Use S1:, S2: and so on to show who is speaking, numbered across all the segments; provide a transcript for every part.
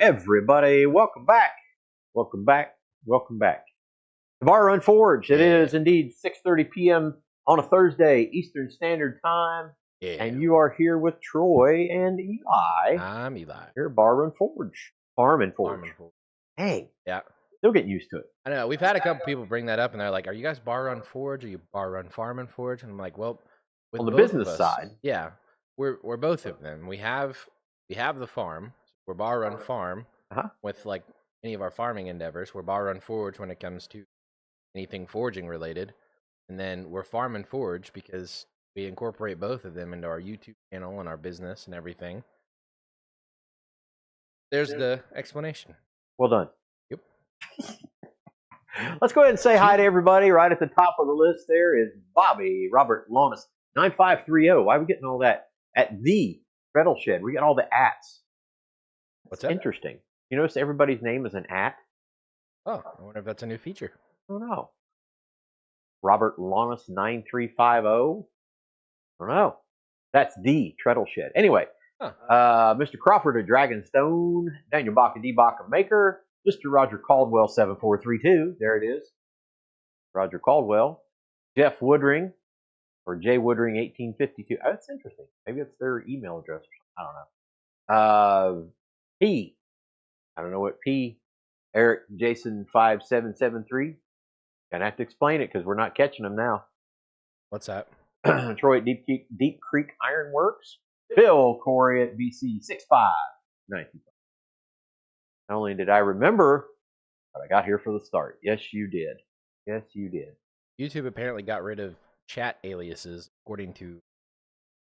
S1: everybody. Welcome back. Welcome back. Welcome back. The Bar Run Forge. It is indeed 6:30 p.m. on a Thursday, Eastern Standard Time.
S2: Yeah.
S1: And you are here with Troy and Eli.
S2: I'm Eli.
S1: Here at Bar Run Forge. Farm and Forge. Hey.
S2: Yeah.
S1: Still getting used to it.
S2: I know. We've had a couple people bring that up, and they're like, "Are you guys Bar Run Forge? Or you Bar Run Farm and Forge?" And I'm like, "Well, with
S1: on the
S2: both
S1: business
S2: of us,
S1: side,
S2: yeah, we're both of them. We have the farm. We're Bar Run Farm with like any of our farming endeavors. We're Bar Run Forge when it comes to anything forging related, and then we're Farm and Forge because we incorporate both of them into our YouTube channel and our business and everything. There's the explanation.
S1: Well done.
S2: Yep.
S1: Let's go ahead and say hi to everybody. Right at the top of the list there is Bobby Robert Lawrence 9530. Why are we getting all that at the Treadle Shed? We got all the ats.
S2: What's that?
S1: Interesting. You notice everybody's name is an at?
S2: Oh, I wonder if that's a new feature.
S1: I don't know. Robert Lawrence 9350. I don't know. That's the Treadle Shed. Anyway, Mr. Crawford of Dragonstone, Daniel Baca D. Baca Maker, Mr. Roger Caldwell 7432. There it is. Roger Caldwell. Jeff Woodring, or J Woodring 1852. Oh, that's interesting. Maybe it's their email address or something. I don't know. P. I don't know what P. Eric Jason 5773. Gonna have to explain it because we're not catching them now.
S2: What's that?
S1: Troy at Deep Creek Iron Works. Bill Corey at BC 6595. Not only did I remember, but I got here for the start. Yes, you did. Yes, you did.
S2: YouTube apparently got rid of chat aliases, according to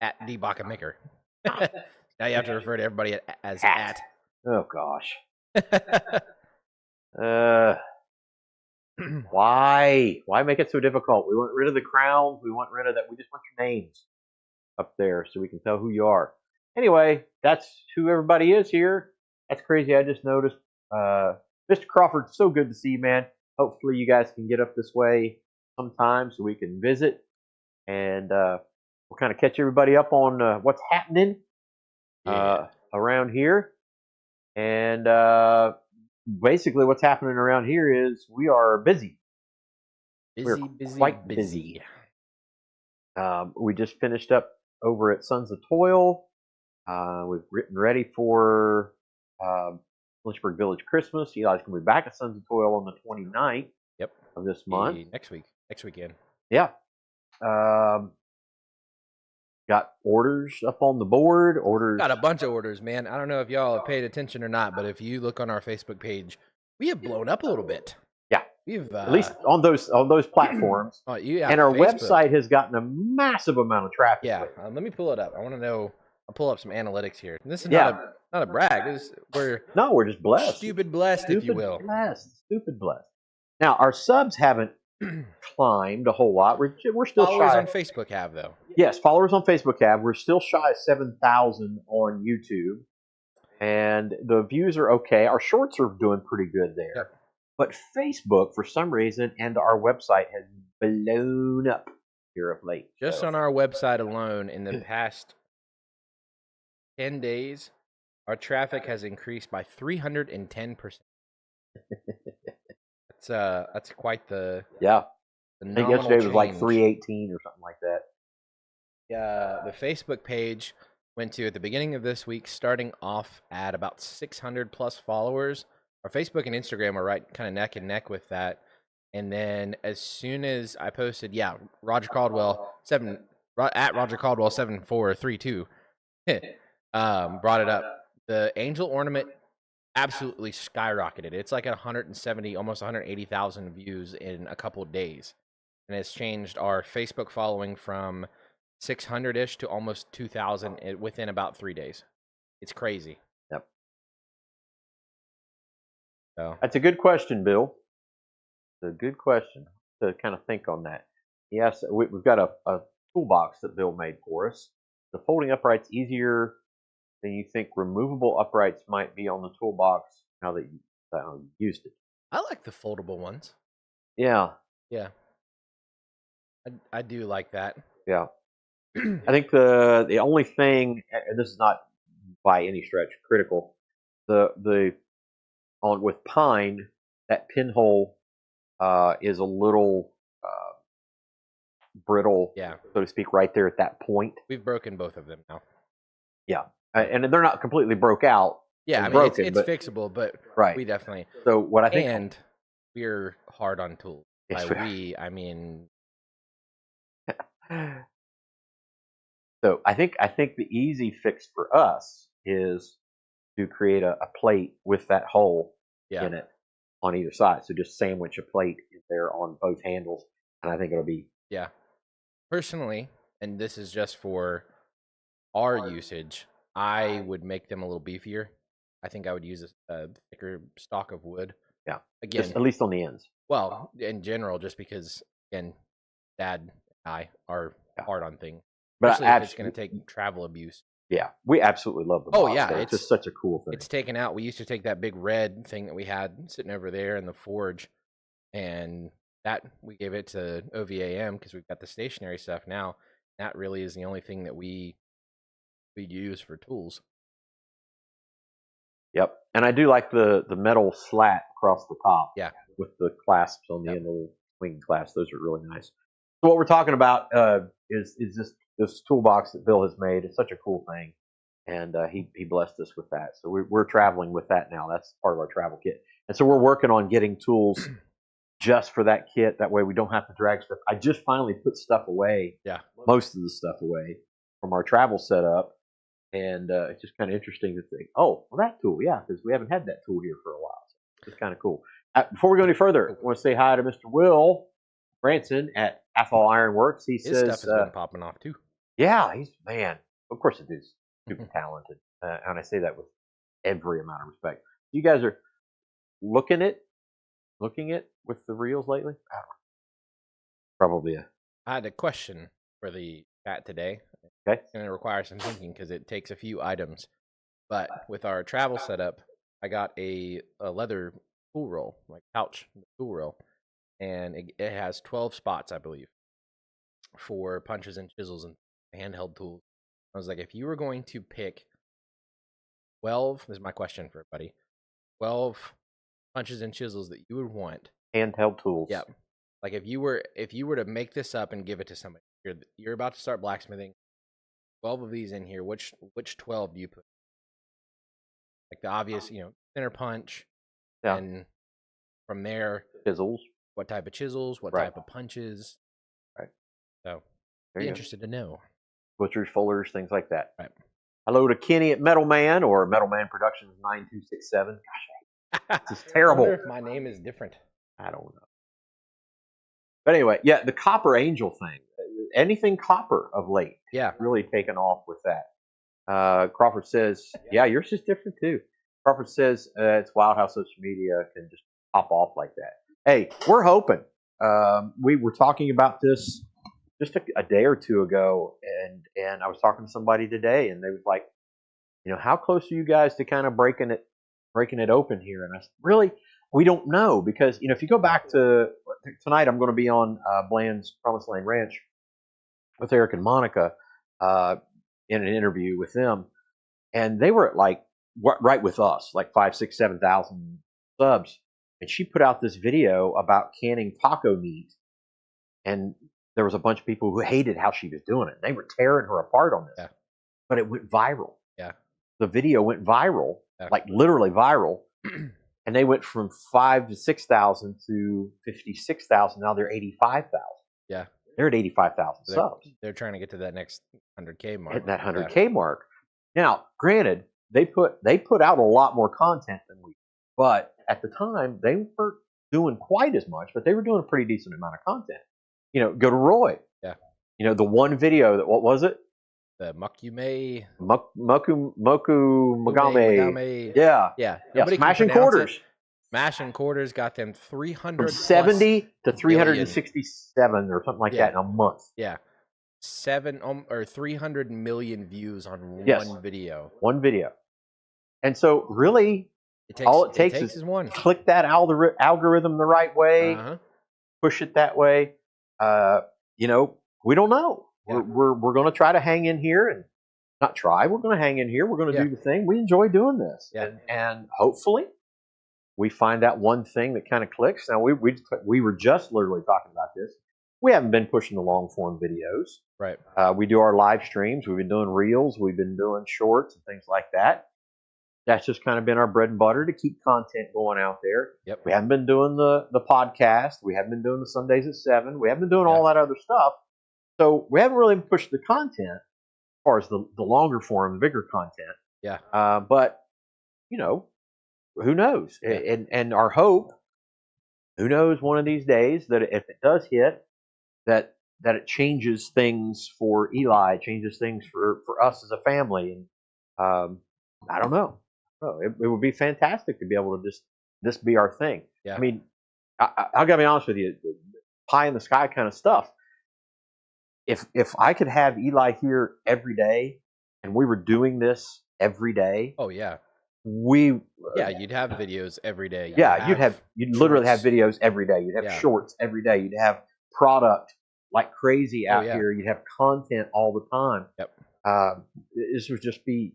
S2: at the Baca Maker. Now you have to refer to everybody as at.
S1: Oh gosh. Why make it so difficult? We want rid of the crowns. We want rid of that. We just want your names up there so we can tell who you are. Anyway, that's who everybody is here. That's crazy. I just noticed. Mr. Crawford, so good to see you, man. Hopefully you guys can get up this way sometime so we can visit. And we'll kind of catch everybody up on what's happening around here. And basically what's happening around here is we are busy. We're quite busy. We just finished up over at Sons of Toil. We've written ready for Lynchburg Village Christmas. Eli's going to be back at Sons of Toil on the 29th of this month.
S2: Next weekend.
S1: Yeah. Got orders up on the board.
S2: Got a bunch of orders, man. I don't know if y'all have paid attention or not, but if you look on our Facebook page, we have blown up a little bit.
S1: Yeah.
S2: We've
S1: at least on those platforms. And our website has gotten a massive amount of traffic.
S2: Yeah. Let me pull it up. I want to know. I'll pull up some analytics here. This is not a brag.
S1: We're just blessed.
S2: Stupid blessed, if you will.
S1: Stupid blessed. Now, our subs haven't climbed a whole lot. We're still
S2: followers
S1: shy.
S2: On Facebook have, though.
S1: Yes, followers on Facebook have. We're still shy of 7,000 on YouTube. And the views are okay. Our shorts are doing pretty good there.
S2: Yep.
S1: But Facebook, for some reason, and our website has blown up here of late.
S2: Just on our website alone, in the past 10 days, our traffic has increased by 310%. That's quite the
S1: I think yesterday was like 318 or something like that.
S2: Yeah, the Facebook page went to, at the beginning of this week, starting off at about 600 plus followers. Our Facebook and Instagram are right kind of neck and neck with that. And then as soon as I posted, Roger Caldwell at Roger Caldwell 7432 brought it up. The angel ornament absolutely skyrocketed. It's like 170, almost 180,000 views in a couple of days. And it's changed our Facebook following from 600-ish to almost 2,000 within about 3 days. It's crazy.
S1: Yep.
S2: So
S1: that's a good question, Bill. It's a good question to kind of think on that. Yes, we've got a toolbox that Bill made for us. The folding upright's easier than you think removable uprights might be on the toolbox now that you used it.
S2: I like the foldable ones.
S1: Yeah.
S2: Yeah. I do like that.
S1: Yeah. I think the only thing, and this is not by any stretch critical, the on with pine, that pinhole is a little brittle,
S2: Yeah.
S1: so to speak, right there at that point.
S2: We've broken both of them now.
S1: Yeah, and they're not completely broke out.
S2: Yeah,
S1: or
S2: I mean
S1: broken,
S2: it's
S1: but
S2: fixable, but
S1: right.
S2: we definitely.
S1: So what I think,
S2: And we're hard on tools.
S1: yes,
S2: By we, I mean.
S1: So I think the easy fix for us is to create a plate with that hole
S2: Yeah.
S1: in it on either side. So just sandwich a plate there on both handles, and I think it'll be
S2: Yeah. Personally, and this is just for our usage, I would make them a little beefier. I think I would use a thicker stock of wood.
S1: yeah.
S2: Again,
S1: Just at least on the ends.
S2: well, in general, just because again, Dad and I are
S1: Yeah.
S2: hard on things,
S1: But
S2: especially if it's going to take travel abuse.
S1: Yeah, we absolutely love the
S2: Oh,
S1: box.
S2: yeah,
S1: Though. It's just such a cool thing.
S2: It's taken out. We used to take that big red thing that we had sitting over there in the forge, and that we gave it to OVAM because we've got the stationary stuff now. That really is the only thing that we use for tools.
S1: Yep, and I do like the metal slat across the top.
S2: Yeah,
S1: with the clasps on the end, the little swing clasps. Those are really nice. So what we're talking about is this toolbox that Bill has made. It's such a cool thing, and he blessed us with that. So we're traveling with that now. That's part of our travel kit, and so we're working on getting tools just for that kit. That way we don't have to drag stuff. I just finally put stuff away.
S2: Yeah,
S1: most of the stuff away from our travel setup. And it's just kind of interesting to think, oh, well, that tool, yeah, because we haven't had that tool here for a while. So it's kind of cool. Before we go any further, I want to say hi to Mr. Will Branson at Athol Ironworks. He
S2: his
S1: says,
S2: stuff has been popping off too.
S1: Yeah, he's, man, of course it is. Super talented. And I say that with every amount of respect. You guys are looking at with the reels lately? Probably
S2: I had a question for the chat today.
S1: Okay.
S2: And it requires some thinking because it takes a few items. But with our travel setup, I got a leather tool roll, like pouch tool roll, and it has 12 spots, I believe, for punches and chisels and handheld tools. I was like, if you were going to pick 12, this is my question for everybody, 12 punches and chisels that you would want.
S1: Handheld tools.
S2: Yep. Like if you were to make this up and give it to somebody, you're about to start blacksmithing, 12 of these in here, which 12 do you put? Like the obvious, thinner punch.
S1: Yeah.
S2: And from there,
S1: chisels.
S2: What type of chisels? What type of punches?
S1: Right.
S2: So, be interested to know.
S1: Butchers, fullers, things like that.
S2: Right.
S1: Hello to Kenny at Metalman or Metalman Productions 9267. Gosh, this is terrible.
S2: I wonder if my name is different.
S1: I don't know. But anyway, yeah, the Copper Angel thing. Anything copper of late.
S2: Yeah.
S1: Really taken off with that. Crawford says, yeah, yours is different too. Crawford says, it's wild how social media can just pop off like that. Hey, we're hoping. We were talking about this just a day or two ago, and I was talking to somebody today, and they was like, how close are you guys to kind of breaking it open here? And I said, really, we don't know, because if you go back to tonight, I'm going to be on Bland's Promised Land Ranch with Eric and Monica in an interview with them, and they were at like right with us, like 5, 6, 7,000 subs, and she put out this video about canning taco meat, and there was a bunch of people who hated how she was doing it. They were tearing her apart on this,
S2: Yeah.
S1: But it went viral.
S2: Yeah,
S1: the video went viral, like literally viral, and they went from 5 to 6,000 to 56,000. Now they're 85,000.
S2: Yeah.
S1: They're at 85,000 subs.
S2: They're trying to get to that next 100K mark.
S1: Hit that 100K mark. Now, granted, they put out a lot more content than we, but at the time they weren't doing quite as much, but they were doing a pretty decent amount of content. Go to Roy.
S2: Yeah.
S1: The one video that, what was it?
S2: The Mukume.
S1: Moku Magame. Yeah.
S2: Yeah.
S1: Smashing Quarters.
S2: Smashing Quarters got them 300
S1: from 70 to 367 or something like that in a month.
S2: Yeah. 300 million views on one video.
S1: One video. And so really, all it takes is one. Click that algorithm the right way, push it that way. We don't know. Yeah. We're going to try to hang in here, and not try. We're going to hang in here. We're going to
S2: Yeah.
S1: do the thing. We enjoy doing this,
S2: Yeah.
S1: and hopefully we find that one thing that kind of clicks. Now we were just literally talking about this. We haven't been pushing the long form videos.
S2: Right.
S1: We do our live streams. We've been doing reels. We've been doing shorts and things like that. That's just kind of been our bread and butter to keep content going out there.
S2: Yep.
S1: We haven't been doing the podcast. We haven't been doing the Sundays at 7. We haven't been doing all that other stuff. So we haven't really pushed the content as far as the longer form, bigger content.
S2: Yeah.
S1: But, who knows?
S2: Yeah.
S1: And our hope, who knows, one of these days that if it does hit, that it changes things for Eli, changes things for us as a family. And I don't know. It would be fantastic to be able to this be our thing.
S2: Yeah.
S1: I mean, I got to be honest with you, pie in the sky kind of stuff. If I could have Eli here every day and we were doing this every day.
S2: Oh, yeah.
S1: You'd
S2: have videos every day.
S1: You'd literally have videos every day. You'd have shorts every day. You'd have product like crazy out here. You'd have content all the time.
S2: Yep.
S1: This would just be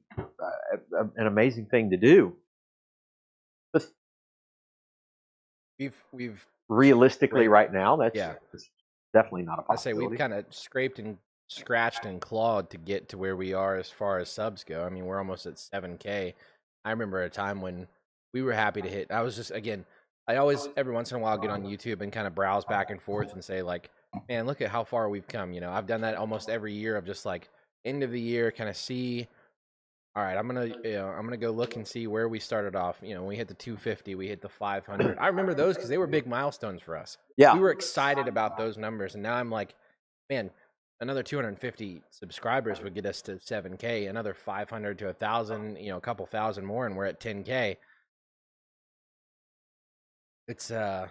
S1: an amazing thing to do. But
S2: we've
S1: realistically right now, that's definitely not a
S2: I
S1: possibility.
S2: say we've kind of scraped and scratched and clawed to get to where we are as far as subs go. I mean, we're almost at 7K. I remember a time when we were happy to hit. I was just, again, I always every once in a while get on YouTube and kind of browse back and forth and say like, man, look at how far we've come. I've done that almost every year of just like end of the year, kind of see. All right, I'm gonna go look and see where we started off. We hit the 250, we hit the 500. I remember those because they were big milestones for us.
S1: Yeah,
S2: we were excited about those numbers, and now I'm like, man, another 250 subscribers would get us to 7K. Another 500 to 1,000, a couple thousand more, and we're at 10K. It's kind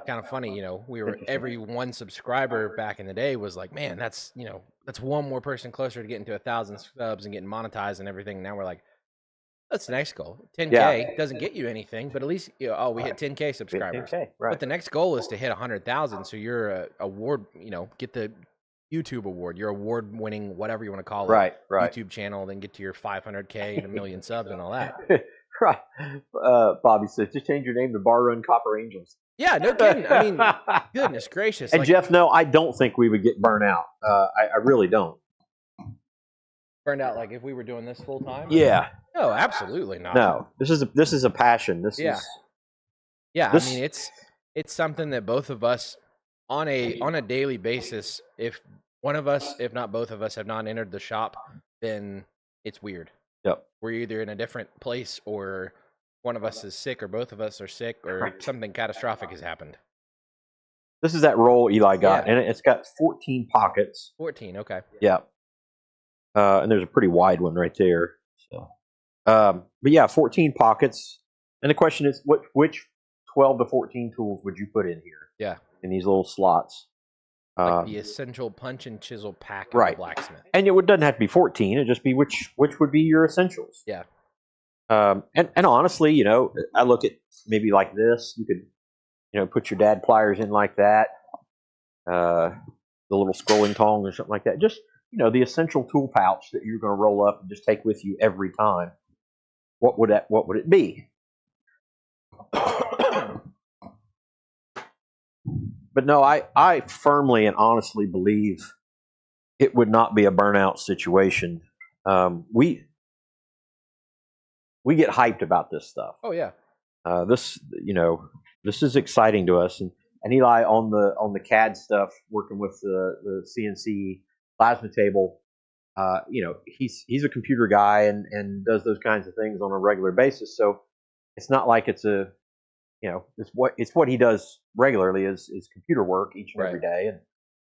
S2: of funny, we were every one subscriber back in the day was like, man, that's one more person closer to getting to 1,000 subs and getting monetized and everything. Now we're like, that's the next goal. 10K doesn't get you anything, but at least we hit 10K subscribers.
S1: 10K, right.
S2: But the next goal is to hit 100,000. So you're a award, get the YouTube award, your award winning, whatever you want to call it,
S1: right.
S2: YouTube channel, then get to your 500K and 1 million subs and all that.
S1: Right. Bobby says, just change your name to Bar Run Copper Angels.
S2: Yeah, no kidding. I mean, goodness gracious.
S1: And Jeff, no, I don't think we would get burnt out. I really don't.
S2: Burned out like if we were doing this full time?
S1: Yeah.
S2: No, absolutely not.
S1: No, this is a passion.
S2: I mean, it's something that both of us on a daily basis, if one of us, if not both of us, have not entered the shop, then it's weird.
S1: Yep.
S2: We're either in a different place or one of us is sick or both of us are sick or something catastrophic has happened.
S1: This is that roll Eli got, and it's got 14 pockets.
S2: 14, okay.
S1: Yeah. And there's a pretty wide one right there. So, but yeah, 14 pockets. And the question is, which 12 to 14 tools would you put in here?
S2: Yeah.
S1: In these little slots.
S2: Like the essential punch and chisel pack of the blacksmith.
S1: And it doesn't have to be 14. It'd just be which would be your essentials.
S2: Yeah.
S1: And honestly, I look at maybe like this. You could, put your dad pliers in like that. The little scrolling tong or something like that. Just, the essential tool pouch that you're going to roll up and just take with you every time. What would it be? But no, I firmly and honestly believe it would not be a burnout situation. We get hyped about this stuff.
S2: Oh yeah.
S1: This is exciting to us, and Eli on the CAD stuff, working with the CNC plasma table. He's a computer guy and does those kinds of things on a regular basis. So it's not like it's it's what he does regularly is computer work each and every day and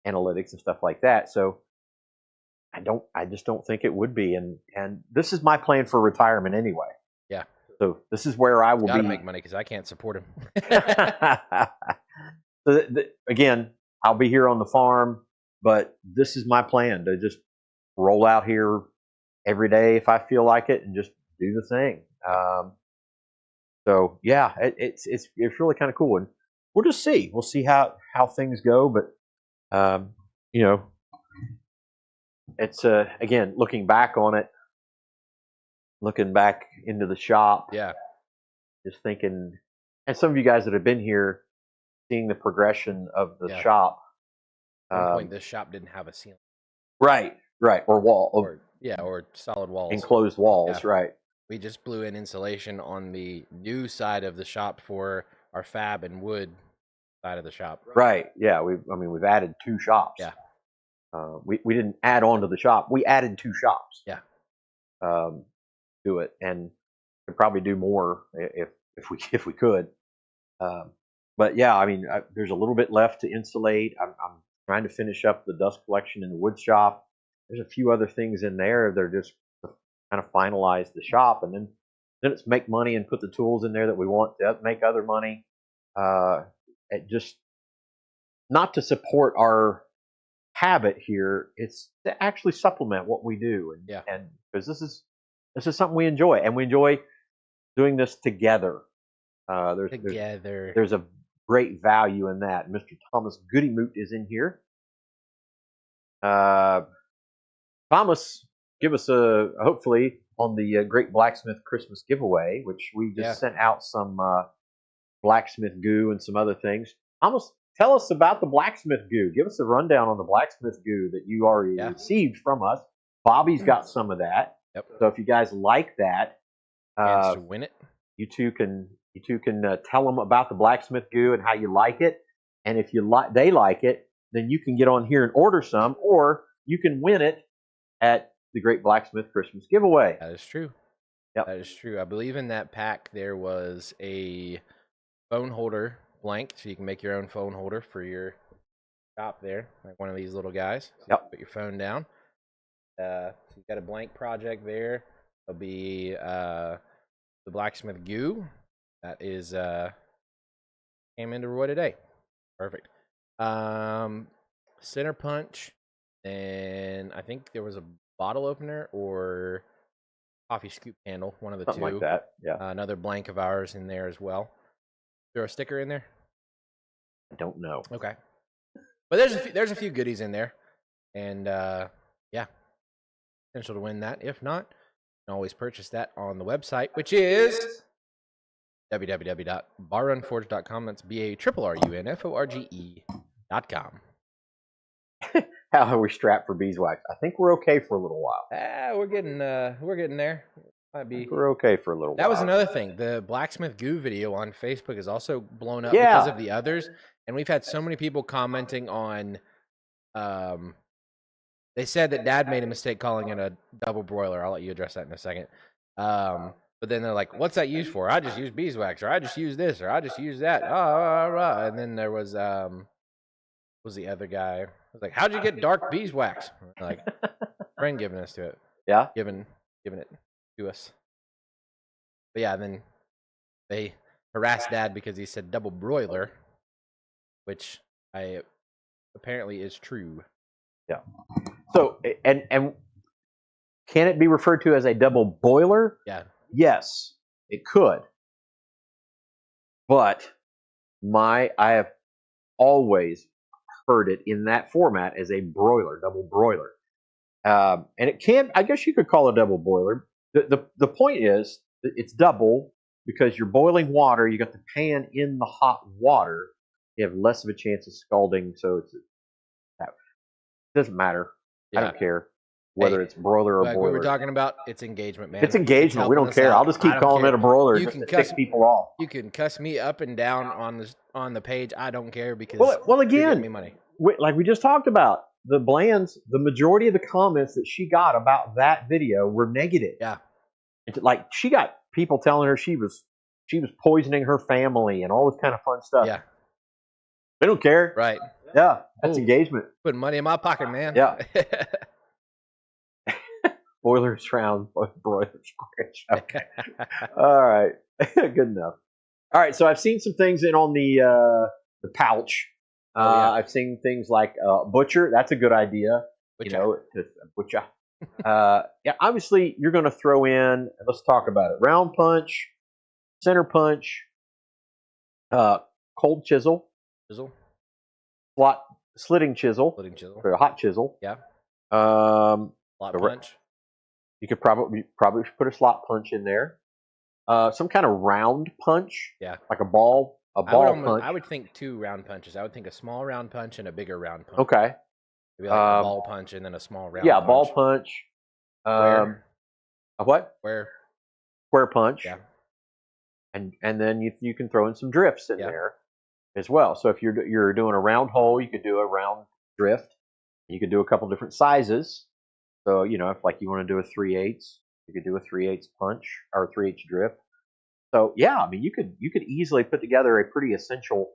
S1: analytics and stuff like that. So I just don't think it would be. And this is my plan for retirement anyway.
S2: Yeah.
S1: So this is where I will
S2: Gotta make money because I can't support him.
S1: So again, I'll be here on the farm, but this is my plan to just roll out here every day if I feel like it and just do the thing. So yeah, it's really kind of cool, and we'll just see. We'll see how things go, but it's again, looking back on it, looking back into the shop,
S2: Yeah.
S1: just thinking, and some of you guys that have been here, seeing the progression of the
S2: Yeah.
S1: shop.
S2: At one point, this shop didn't have a ceiling.
S1: Right, or
S2: or solid walls,
S1: enclosed walls, right.
S2: We just blew in insulation on the new side of the shop for our fab and wood side of the shop.
S1: Right, yeah, we've added 2 shops.
S2: Yeah.
S1: We didn't add on to the shop, we added 2 shops.
S2: Yeah.
S1: To it, and could probably do more if we could. But yeah, there's a little bit left to insulate. I'm trying to finish up the dust collection in the wood shop. There's a few other things in there. They're just kind of finalize the shop, and then it's make money and put the tools in there that we want to make other money. It just not to support our habit here. It's to actually supplement what we do, and because this is something we enjoy, and we enjoy doing this together. There's a great value in that. Mr. Thomas Goodymoot is in here. Thomas, give us hopefully on the Great Blacksmith Christmas giveaway, which we just sent out some blacksmith goo and some other things. Thomas, tell us about the blacksmith goo. Give us a rundown on the blacksmith goo that you already received from us. Bobby's got some of that.
S2: Yep.
S1: So if you guys like that,
S2: chance to win it.
S1: You two can tell them about the blacksmith goo and how you like it, and if they like it, then you can get on here and order some, or you can win it at the Great Blacksmith Christmas giveaway.
S2: That is true.
S1: Yep.
S2: That is true. I believe in that pack there was a phone holder blank, so you can make your own phone holder for your shop there, like one of these little guys. So
S1: yep.
S2: Put your phone down. So you've got a blank project there. There'll be the blacksmith goo. That is came into Roy today. Perfect. Center punch, and I think there was a bottle opener or coffee scoop handle, one of the
S1: Something
S2: two.
S1: Like that, yeah.
S2: Another blank of ours in there as well. Is there a sticker in there?
S1: I don't know.
S2: Okay, but there's a few goodies in there, and yeah, potential to win that. If not, you can always purchase that on the website, which is www.barrunforge.com. That's BARRUNFORGE.com.
S1: How are we strapped for beeswax? I think we're okay for a little while.
S2: We're getting there. Might be.
S1: We're okay for a little while.
S2: That was another thing. The blacksmith goo video on Facebook is also blown up because of the others, and we've had so many people commenting on. They said that Dad made a mistake calling it a double broiler. I'll let you address that in a second. But then they're like, "What's that used for?" I just use beeswax, or I just use this, or I just use that. And then there was the other guy. I was like, "How'd you get dark beeswax?" Like, friend giving us to it.
S1: Yeah,
S2: giving it to us. But yeah, then they harassed Dad because he said double broiler, which apparently is true.
S1: Yeah. So and can it be referred to as a double boiler?
S2: Yeah.
S1: Yes, it could. But I have always heard it in that format as a broiler, double broiler. And it can, I guess you could call it a double boiler. The point is, it's double because you're boiling water. You got the pan in the hot water. You have less of a chance of scalding. So it doesn't matter. Yeah. I don't care whether it's broiler or boiler.
S2: We were talking about it's engagement, man.
S1: It's engagement. We don't care. I'll just keep calling it a broiler just to tick people off.
S2: You can cuss me up and down on the page. I don't care because
S1: well again,
S2: you're giving me money.
S1: Like we just talked about, the majority of the comments that she got about that video were negative.
S2: Yeah.
S1: Like she got people telling her she was poisoning her family and all this kind of fun stuff.
S2: Yeah.
S1: They don't care.
S2: Right.
S1: Yeah. That's engagement.
S2: Putting money in my pocket, man.
S1: Yeah. Boilers round, broilers rich. Okay. All right. Good enough. All right. So I've seen some things in on the pouch. I've seen things like butcher. That's a good idea. Butcher. Butcher. Yeah. Obviously, you're going to throw in. Let's talk about it. Round punch, center punch, cold chisel, slitting chisel,
S2: or
S1: a hot chisel.
S2: Yeah.
S1: Slot
S2: punch.
S1: You could probably put a slot punch in there. Some kind of round punch.
S2: Yeah.
S1: Like a ball punch.
S2: I would think 2 round punches. I would think a small round punch and a bigger round punch.
S1: Okay.
S2: Maybe like a ball punch and then a small round punch.
S1: Yeah, ball punch.
S2: Square.
S1: A what? Square punch.
S2: Yeah.
S1: And then you can throw in some drifts in there as well. So if you're doing a round hole, you could do a round drift. You could do a couple different sizes. So if like you want to do a 3/8, you could do a 3/8 punch or a 3/8 drift. So yeah, I mean you could easily put together a pretty essential.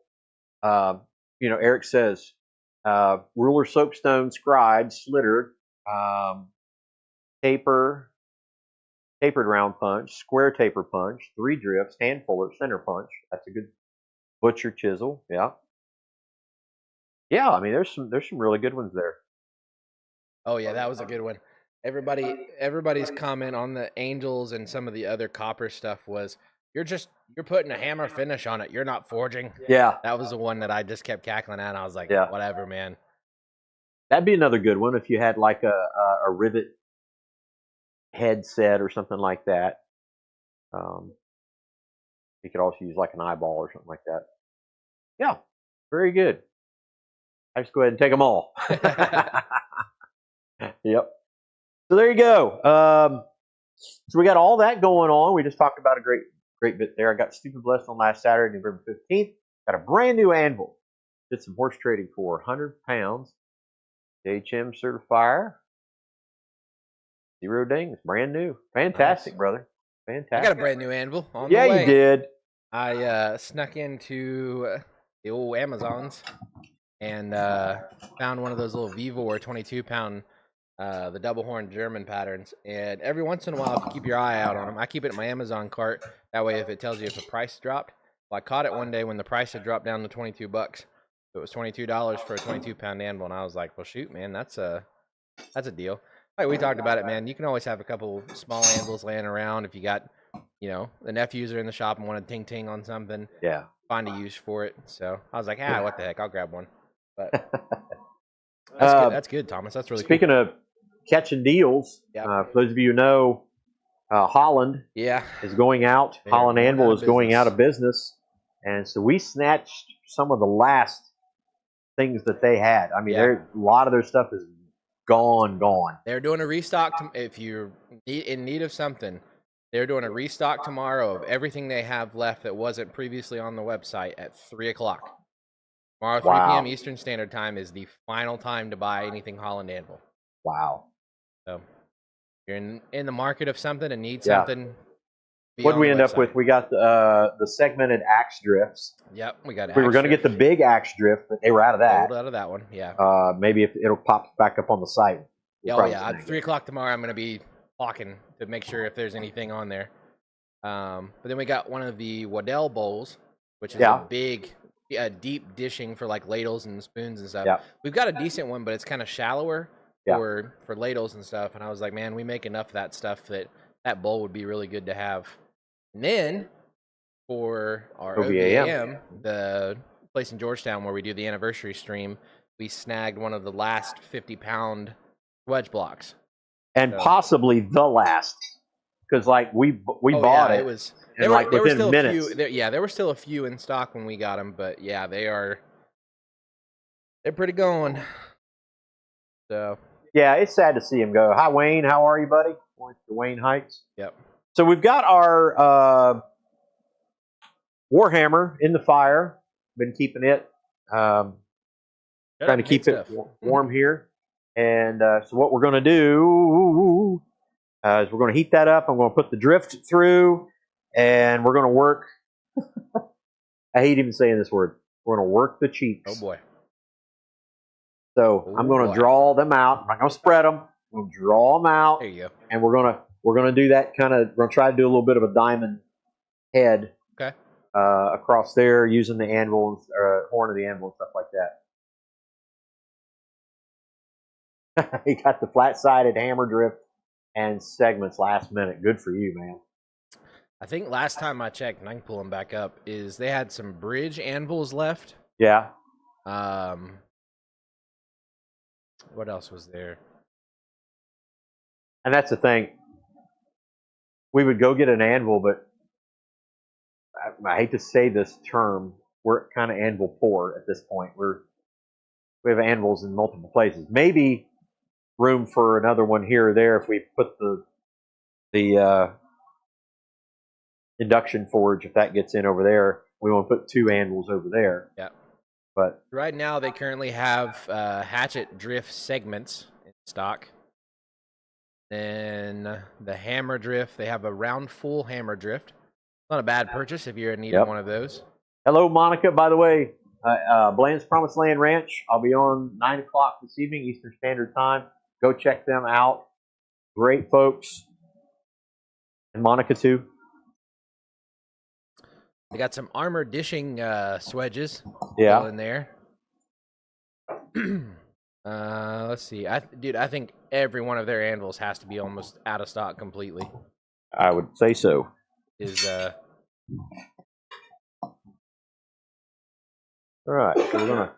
S1: Eric says ruler, soapstone, scribe, slitter, tapered round punch, square taper punch, 3 drifts, hand puller, center punch. That's a good butcher chisel. Yeah. Yeah, I mean there's some really good ones there.
S2: Oh yeah, that was a good one. Everybody's comment on the angels and some of the other copper stuff was you're putting a hammer finish on it. You're not forging.
S1: Yeah.
S2: That was the one that I just kept cackling at. And I was like, whatever, man.
S1: That'd be another good one if you had like a rivet headset or something like that. You could also use like an eyeball or something like that. Yeah, very good. I just go ahead and take them all. Yep. So there you go. So we got all that going on. We just talked about a great bit there. I got Stupid Blessed on last Saturday, November 15th. Got a brand new anvil. Did some horse trading for 100 pounds. HM certifier. 0 dings. Brand new. Fantastic, nice. Brother. Fantastic.
S2: I got a brand new anvil on the way.
S1: Yeah, you did.
S2: I snuck into the old Amazons and found one of those little Vivor 22-pound, the double horn German patterns. And every once in a while, if you keep your eye out on them, I keep it in my Amazon cart. That way, if it tells you if the price dropped. Well, I caught it one day when the price had dropped down to $22. It was $22 for a 22-pound anvil, and I was like, well, shoot, man, that's a deal. Like we talked about it, man. You can always have a couple small anvils laying around if you got, the nephews are in the shop and want to ting on something.
S1: Yeah.
S2: Find a use for it. So I was like, what the heck? I'll grab one. But that's good. That's good, Thomas. That's really
S1: speaking
S2: cool.
S1: of catching deals, for those of you who know, Holland is going out. Holland Anvil is going out of business. And so we snatched some of the last things that they had. I mean, a lot of their stuff is gone.
S2: They're doing a restock. If you're in need of something, they're doing a restock tomorrow of everything they have left that wasn't previously on the website at 3 o'clock. Tomorrow, 3 p.m. Eastern Standard Time is the final time to buy anything Holland Anvil.
S1: Wow.
S2: So, if you're in the market of something and need something.
S1: What did we end up with? We got the segmented axe drifts.
S2: Yep, we got.
S1: We were going to get the big axe drift, but they were out of that.
S2: Out of that one, yeah.
S1: Maybe if it'll pop back up on the site.
S2: At 3 o'clock tomorrow, I'm going to be walking to make sure if there's anything on there. But then we got one of the Waddell bowls, which is a big, deep dishing for like ladles and spoons and stuff.
S1: Yeah.
S2: We've got a decent one, but it's kind of shallower for ladles and stuff. And I was like, man, we make enough of that stuff that bowl would be really good to have. And then for our OVAM, the place in Georgetown where we do the anniversary stream, we snagged one of the last 50-pound wedge blocks.
S1: And possibly the last. Because, like, we bought it. There were still minutes.
S2: There were still a few in stock when we got them. But, they're pretty going. So. Yeah,
S1: it's sad to see him go. Hi, Wayne. How are you, buddy? Wayne Heights.
S2: Yep.
S1: So we've got our Warhammer in the fire. Been keeping it, trying to keep it warm here. And so what we're going to do is we're going to heat that up. I'm going to put the drift through, and we're going to work. I hate even saying this word. We're going to work the cheeks.
S2: Oh, boy.
S1: So I'm going to draw them out. I'm not going to spread them. I'm going to draw them out.
S2: There you go.
S1: And we're going to do that kind of, we're going to try to do a little bit of a diamond head across there using the anvil, horn of the anvil and stuff like that. He got the flat-sided hammer drift and segments last minute. Good for you, man.
S2: I think last time I checked, and I can pull them back up, is they had some bridge anvils left.
S1: Yeah.
S2: What else was there?
S1: And that's the thing. we would go get an anvil, but I hate to say this term, we're kind of anvil poor at this point. We have anvils in multiple places. Maybe room for another one here or there if we put the induction forge, if that gets in over there. We want to put 2 anvils over there.
S2: Yeah.
S1: But
S2: right now they currently have hatchet drift segments in stock. Then the hammer drift, they have a round full hammer drift. Not a bad purchase if you're in need of one of those.
S1: Hello, Monica, by the way. Bland's Promised Land Ranch. I'll be on 9 o'clock this evening, Eastern Standard Time. Go check them out. Great folks. And Monica, too.
S2: They got some armor dishing swedges in there. Let's see. Dude, I think every one of their anvils has to be almost out of stock completely.
S1: I would say so. All right, so we're gonna.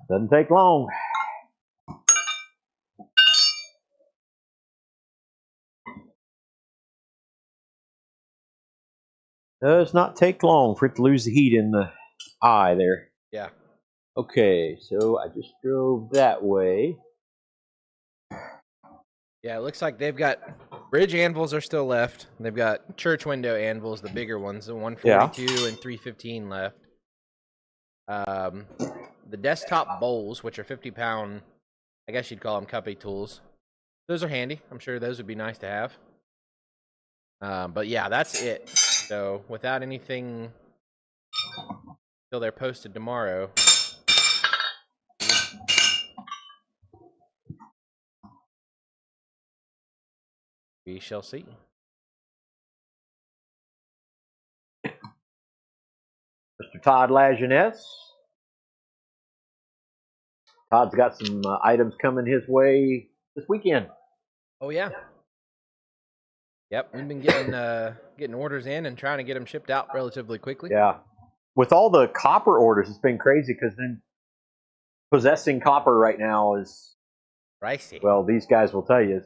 S1: Doesn't take long. Does not take long for it to lose the heat in the eye there.
S2: Yeah.
S1: Okay, so I just drove that way.
S2: Yeah, it looks like they've got bridge anvils are still left. They've got church window anvils, the bigger ones, the 142 and 315 left. The desktop bowls, which are 50-pound, I guess you'd call them cuppy tools. Those are handy. I'm sure those would be nice to have. But yeah, that's it. So without anything till they're posted tomorrow. We shall see.
S1: Mr. Todd Lajeunesse. Todd's got some items coming his way this weekend.
S2: Oh yeah. Yep, we've been getting orders in and trying to get them shipped out relatively quickly.
S1: Yeah, with all the copper orders, it's been crazy because then possessing copper right now is
S2: pricey.
S1: Well, these guys will tell you,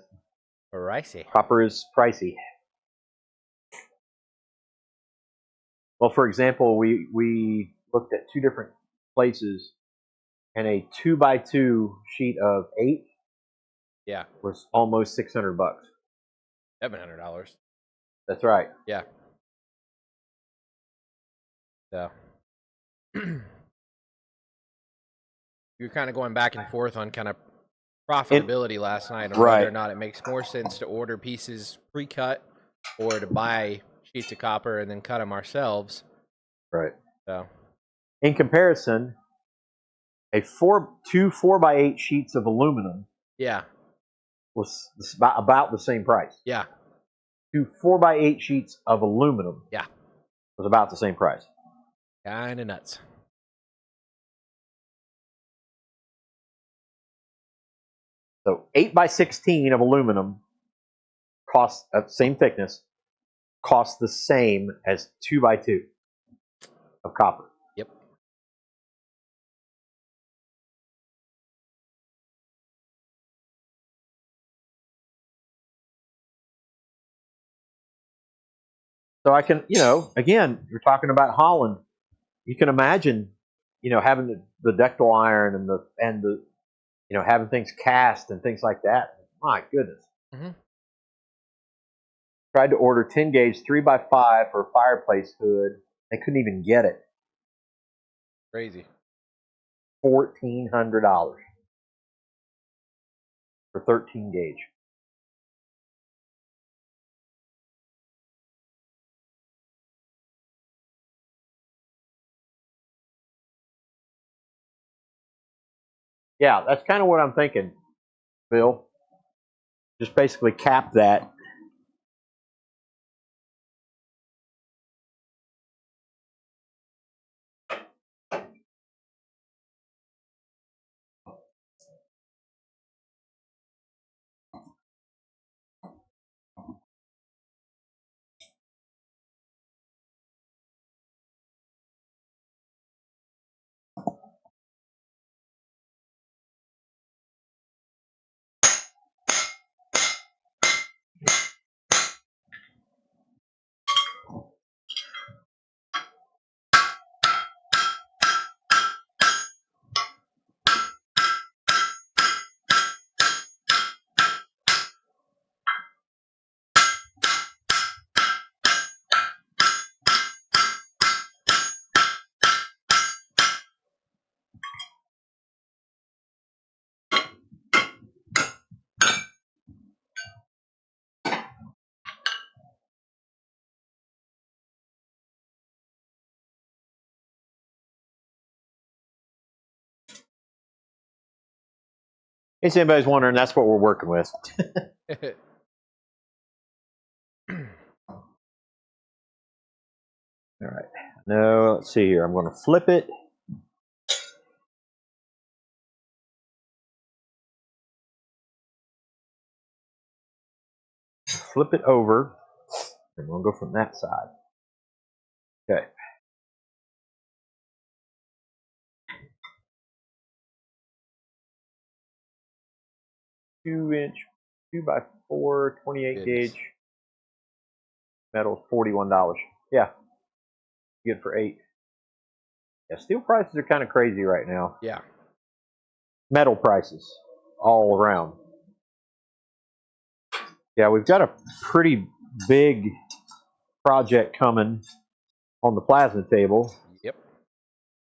S2: pricey.
S1: Copper is pricey. Well, for example, we looked at 2 different places, and a 2x2 sheet of 8 was almost $600.
S2: $700.
S1: That's right.
S2: Yeah. So you're kind of going back and forth on kind of profitability last night on whether or not it makes more sense to order pieces pre-cut or to buy sheets of copper and then cut them ourselves.
S1: Right.
S2: So,
S1: in comparison, two 4x8 sheets of aluminum was about the same price.
S2: Yeah.
S1: 2 4x8 sheets of aluminum was about the same price.
S2: Kind of nuts.
S1: So 8x16 of aluminum costs same thickness, costs the same as 2x2 of copper.
S2: Yep.
S1: So I can, again, you're talking about Holland. You can imagine, having the ductile iron and the having things cast and things like that. My goodness.
S2: Mm-hmm.
S1: Tried to order 10 gauge 3x5 for a fireplace hood. They couldn't even get it.
S2: Crazy.
S1: $1,400 for 13 gauge. Yeah, that's kind of what I'm thinking, Bill. Just basically cap that. In case anybody's wondering, that's what we're working with. All right. Now, let's see here. I'm going to flip it. Flip it over. And we'll go from that side. Okay. Two-inch, 2x4, 28 gauge. Metal's $41. Yeah. Good for 8. Yeah, steel prices are kind of crazy right now.
S2: Yeah.
S1: Metal prices all around. Yeah, we've got a pretty big project coming on the plasma table.
S2: Yep.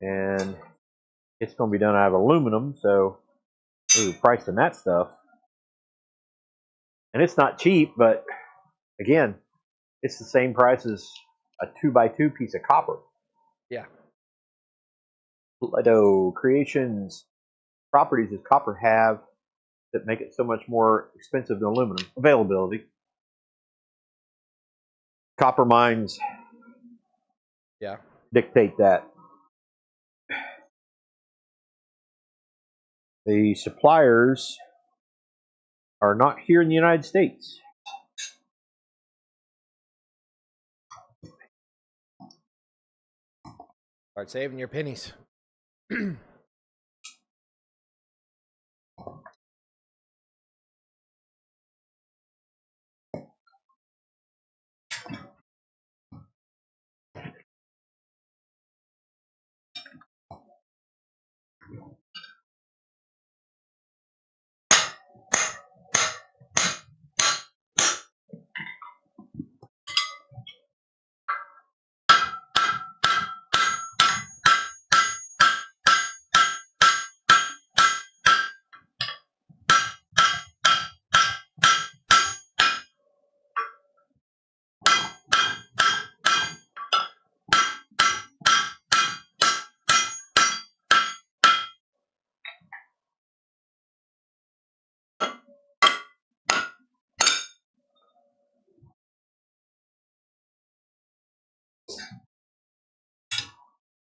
S1: And it's going to be done out of aluminum, so pricing that stuff. And it's not cheap, but again, it's the same price as a 2x2 piece of copper.
S2: Yeah.
S1: Lido Creations properties does copper have that make it so much more expensive than aluminum? Availability. Copper mines dictate that. The suppliers are not here in the United States.
S2: Start saving your pennies.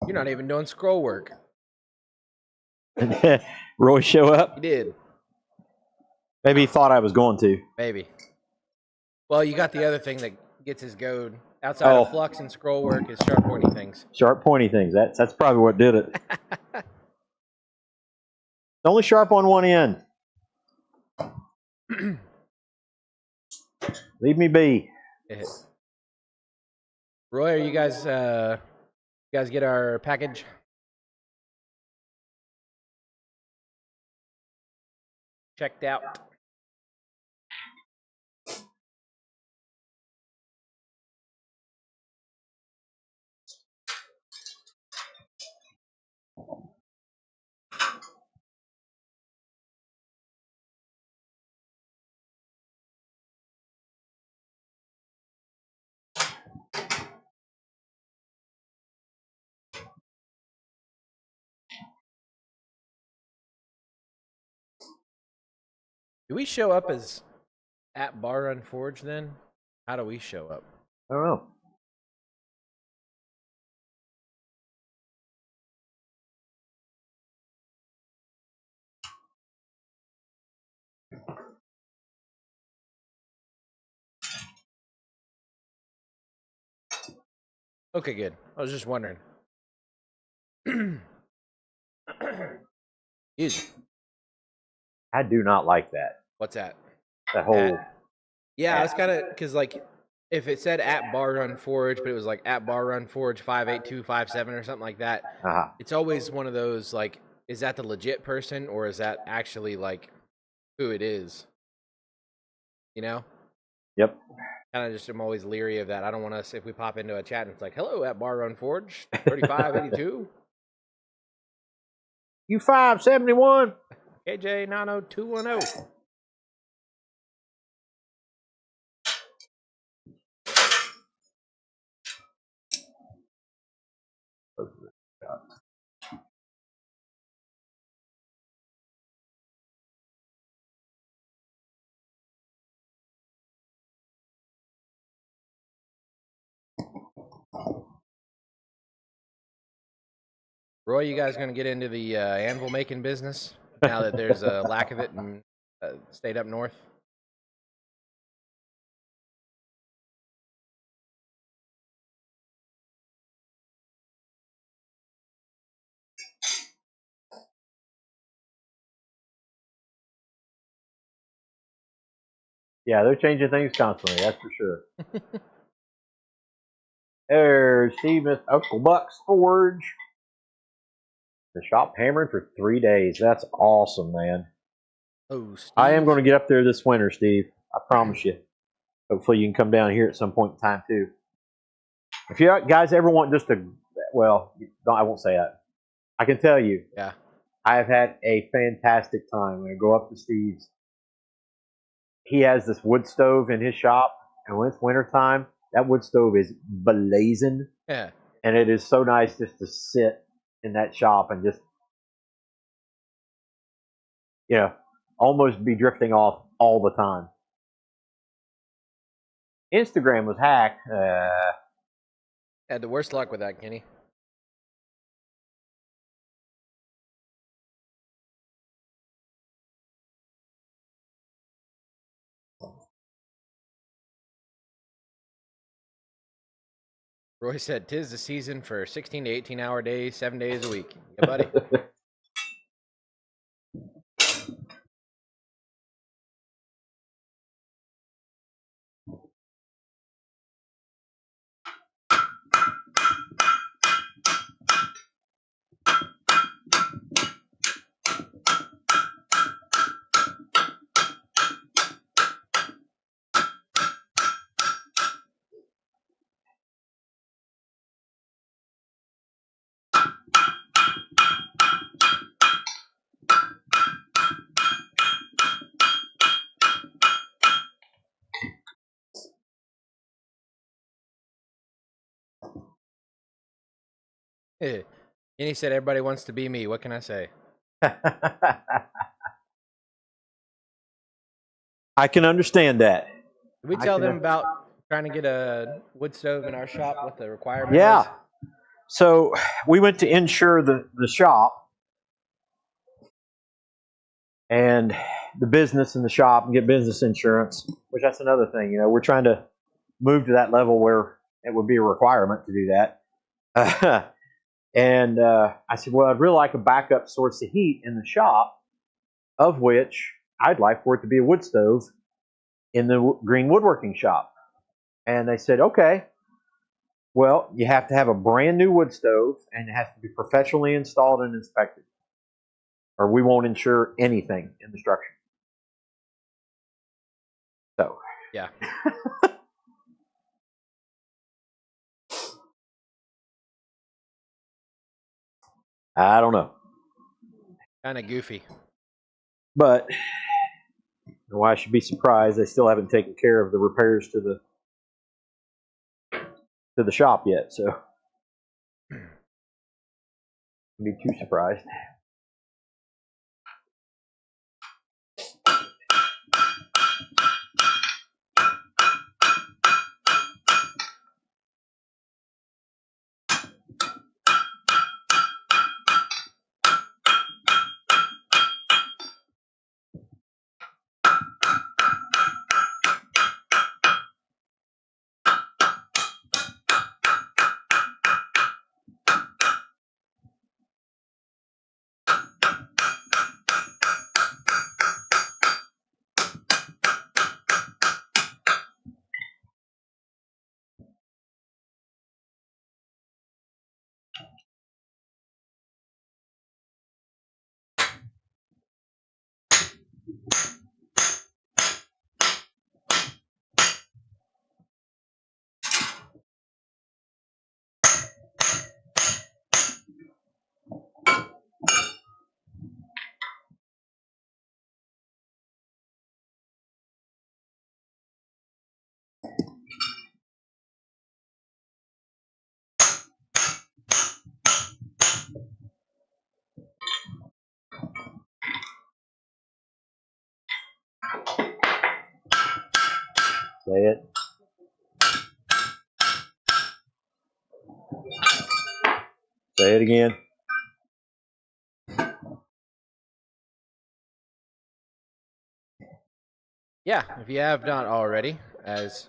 S2: You're not even doing scroll work.
S1: Roy show up?
S2: He did.
S1: Maybe he thought I was going to.
S2: Maybe. Well, you got the other thing that gets his goad. Outside of flux and scroll work is sharp pointy things.
S1: Sharp pointy things. That's probably what did it. It's only sharp on one end. Leave me be.
S2: Roy, are you guys get our package? Checked out. Do we show up as At Bar Run Forge, then how do we show up?
S1: I don't know.
S2: Okay, good. I was just wondering. Easy.
S1: I do not like that.
S2: What's that?
S1: That whole.
S2: Yeah, I was
S1: at.
S2: kind of because like if it said at Bar Run Forge, but it was like at Bar Run Forge 58257 or something like that. It's always one of those like, is that the legit person or is that actually like who it is? You know?
S1: Yep.
S2: Kind of just am always leery of that. I don't want us if we pop into a chat and it's like, hello at Bar Run Forge 3582.
S1: You 571.
S2: KJ 90210. Roy, you guys going to get into the anvil making business now that there's a lack of it in state up north?
S1: Yeah, they're changing things constantly. That's for sure. There's Steve, Uncle Buck's Forge. The shop hammering for 3 days. That's awesome, man.
S2: Oh, Steve.
S1: I am going to get up there this winter, Steve. I promise you. Hopefully you can come down here at some point in time, too. If you guys ever want just a, well, I won't say that. I can tell you.
S2: Yeah.
S1: I have had a fantastic time when I go up to Steve's. He has this wood stove in his shop, and when it's wintertime, that wood stove is blazing.
S2: Yeah.
S1: And it is so nice just to sit in that shop and just, almost be drifting off all the time. Instagram was hacked.
S2: Had the worst luck with that, Kenny. Roy said, "'Tis the season for 16 to 18-hour days, 7 days a week." Yeah, buddy. Kenny said, "Everybody wants to be me. What can I say?"
S1: I can understand that.
S2: Did we tell them about trying to get a wood stove in our shop? What the requirement
S1: Yeah.
S2: is?
S1: So we went to insure the shop and the business in the shop and get business insurance, which that's another thing. We're trying to move to that level where it would be a requirement to do that. And I said, well, I'd really like a backup source of heat in the shop, of which I'd like for it to be a wood stove in the green woodworking shop. And they said, okay, well, you have to have a brand new wood stove and it has to be professionally installed and inspected, or we won't insure anything in the structure. So,
S2: yeah.
S1: I don't know.
S2: Kind of goofy.
S1: But I should be surprised they still haven't taken care of the repairs to the shop yet. So, I'd be too surprised. Say it. Say it again.
S2: Yeah, if you have not already, as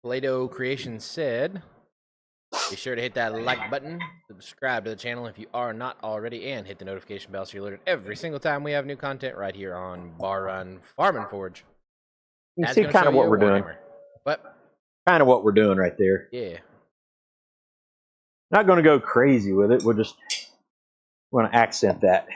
S2: Play-Doh Creation said, be sure to hit that like button, subscribe to the channel if you are not already, and hit the notification bell so you're alerted every single time we have new content right here on Bar Run Farm and Forge.
S1: You
S2: That's
S1: see
S2: gonna
S1: kind
S2: show
S1: of what
S2: you
S1: we're doing.
S2: Warhammer. But
S1: Kind of what we're doing right there.
S2: yeah.
S1: Not going to go crazy with it. We're just going to accent that.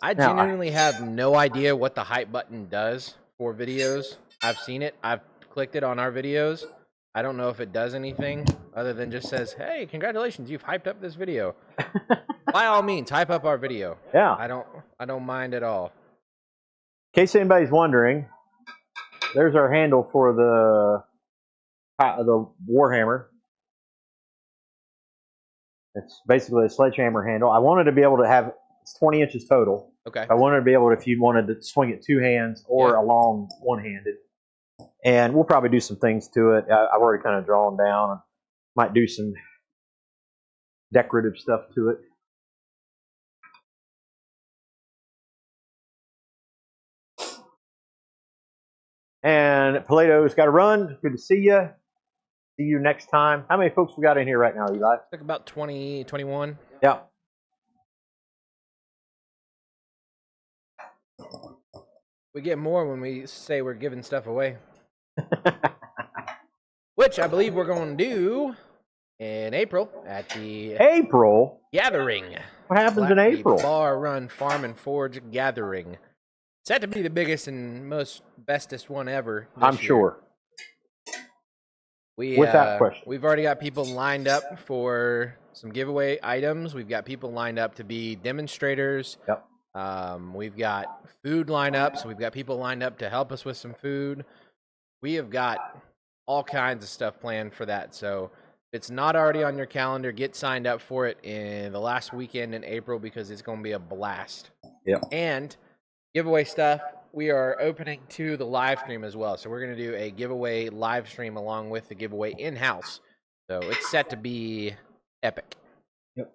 S2: I genuinely have no idea what the hype button does for videos. I've seen it. I've clicked it on our videos. I don't know if it does anything other than just says, "Hey, congratulations, you've hyped up this video." By all means, hype up our video.
S1: Yeah.
S2: I don't mind at all.
S1: In case anybody's wondering, there's our handle for the Warhammer. It's basically a sledgehammer handle. I wanted to be able to have, it's 20 inches total.
S2: Okay.
S1: I wanted to be able to, if you wanted to swing it two hands or along one-handed. And we'll probably do some things to it. I've already kind of drawn down. Might do some decorative stuff to it. And Play-Doh's got to run. Good to see you. See you next time. How many folks we got in here right now, Eli?
S2: Like about 20, 21.
S1: Yeah.
S2: We get more when we say we're giving stuff away. Which I believe we're going to do in April at the
S1: April?
S2: Gathering.
S1: What happens in April?
S2: The Bar Run Farm and Forge Gathering. Set to be the biggest and most bestest one ever.
S1: I'm sure.
S2: Without question. We've already got people lined up for some giveaway items. We've got people lined up to be demonstrators.
S1: Yep.
S2: We've got food lined up, so we've got people lined up to help us with some food. We have got all kinds of stuff planned for that. So if it's not already on your calendar, get signed up for it in the last weekend in April because it's going to be a blast.
S1: Yep.
S2: And giveaway stuff, we are opening to the live stream as well. So we're going to do a giveaway live stream along with the giveaway in-house. So it's set to be epic.
S1: Yep.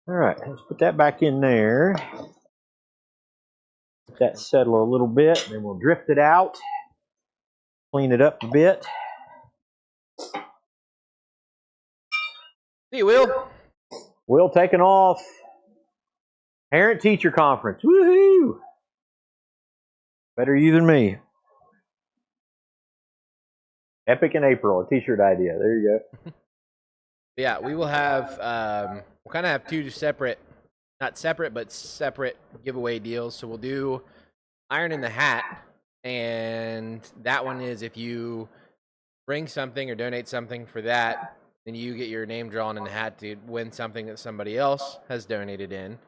S1: All right, let's put that back in there. Let that settle a little bit, then we'll drift it out, clean it up a bit.
S2: See you, Will.
S1: Will taking off. Parent-teacher conference. Woohoo! Better you than me. Epic in April, a t-shirt idea. There you go.
S2: Yeah, we will have, we'll kind of have two separate, not separate, but separate giveaway deals. So we'll do Iron in the Hat, and that one is if you bring something or donate something for that, then you get your name drawn in the hat to win something that somebody else has donated in.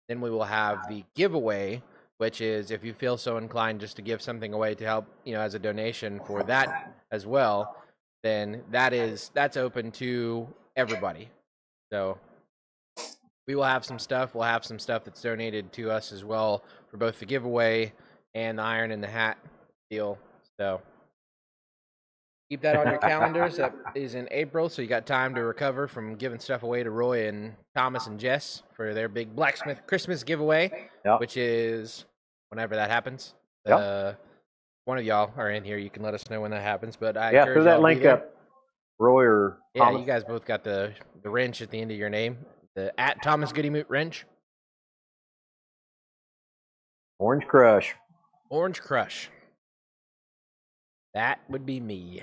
S2: Then we will have the giveaway, which is if you feel so inclined just to give something away to help, you know, as a donation for that as well, then that's open to everybody. So we will have some stuff. We'll have some stuff that's donated to us as well for both the giveaway and the Iron in the Hat deal. So keep that on your calendars. That is in April, so you got time to recover from giving stuff away to Roy and Thomas and Jess for their big blacksmith Christmas giveaway, which is whenever that happens. One of y'all are in here. You can let us know when that happens. But I encourage
S1: throw that
S2: y'all
S1: link up, Roy or Thomas.
S2: Yeah, you guys both got the wrench at the end of your name. The at Thomas Goodymoot wrench.
S1: Orange Crush.
S2: Orange Crush. That would be me.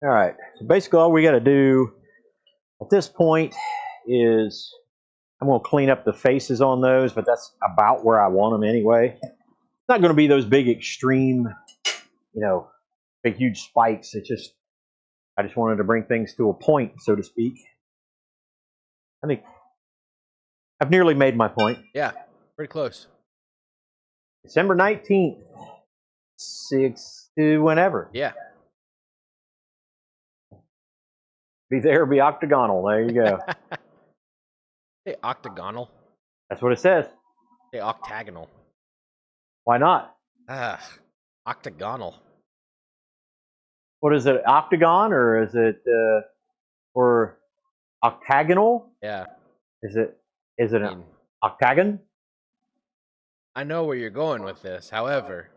S1: All right. So basically, all we got to do at this point is I'm going to clean up the faces on those, but that's about where I want them anyway. It's not going to be those big extreme, big huge spikes. I just wanted to bring things to a point, so to speak. I think I've nearly made my point.
S2: Yeah, pretty close.
S1: December 19th, 6 to whenever.
S2: Yeah.
S1: Be there, be octagonal. There you go.
S2: Hey, octagonal.
S1: That's what it says.
S2: Hey, octagonal.
S1: Why not?
S2: Octagonal.
S1: What is it, octagon, or is it or octagonal?
S2: Yeah.
S1: Is it an octagon?
S2: I know where you're going with this. However,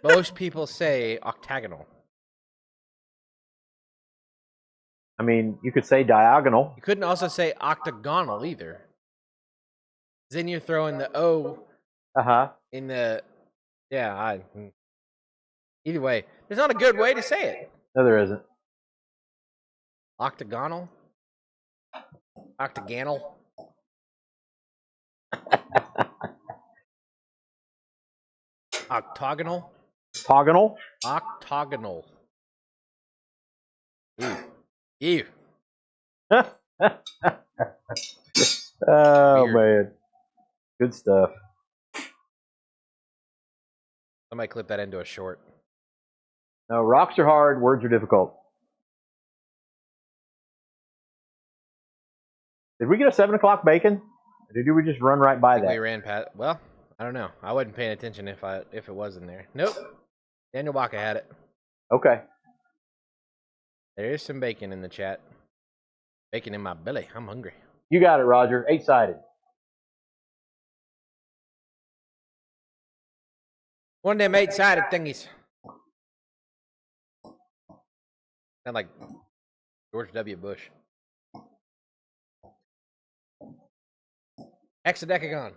S2: most people say octagonal.
S1: I mean, you could say diagonal.
S2: You couldn't also say octagonal either. Then you're throwing the O in the... Yeah, either way, there's not a good way to say it.
S1: No, there isn't.
S2: Octagonal? Octagonal? Octagonal?
S1: Octagonal?
S2: Octagonal. Ew. Ew.
S1: Oh,
S2: Weird.
S1: man. Good stuff.
S2: Somebody clip that into a short.
S1: No, rocks are hard, words are difficult. Did we get a 7 o'clock bacon? Or did we just run right by that?
S2: We ran past... Well, I don't know. I wasn't paying attention if it was in there. Nope. Daniel Baca had it.
S1: Okay.
S2: There is some bacon in the chat. Bacon in my belly. I'm hungry.
S1: You got it, Roger. 8-sided.
S2: One of them 8-sided thingies. Sound like George W. Bush. Hexadecagon.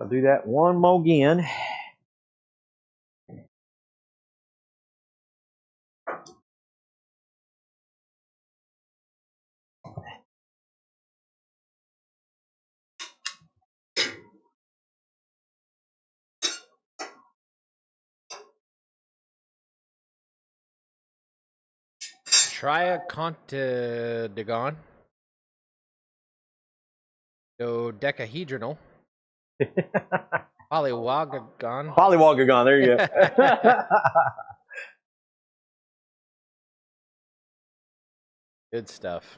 S1: I'll do that one more again.
S2: Triacontidagon. Dodecahedronal. Polywagagon.
S1: Polywagagon, there you go.
S2: Good stuff.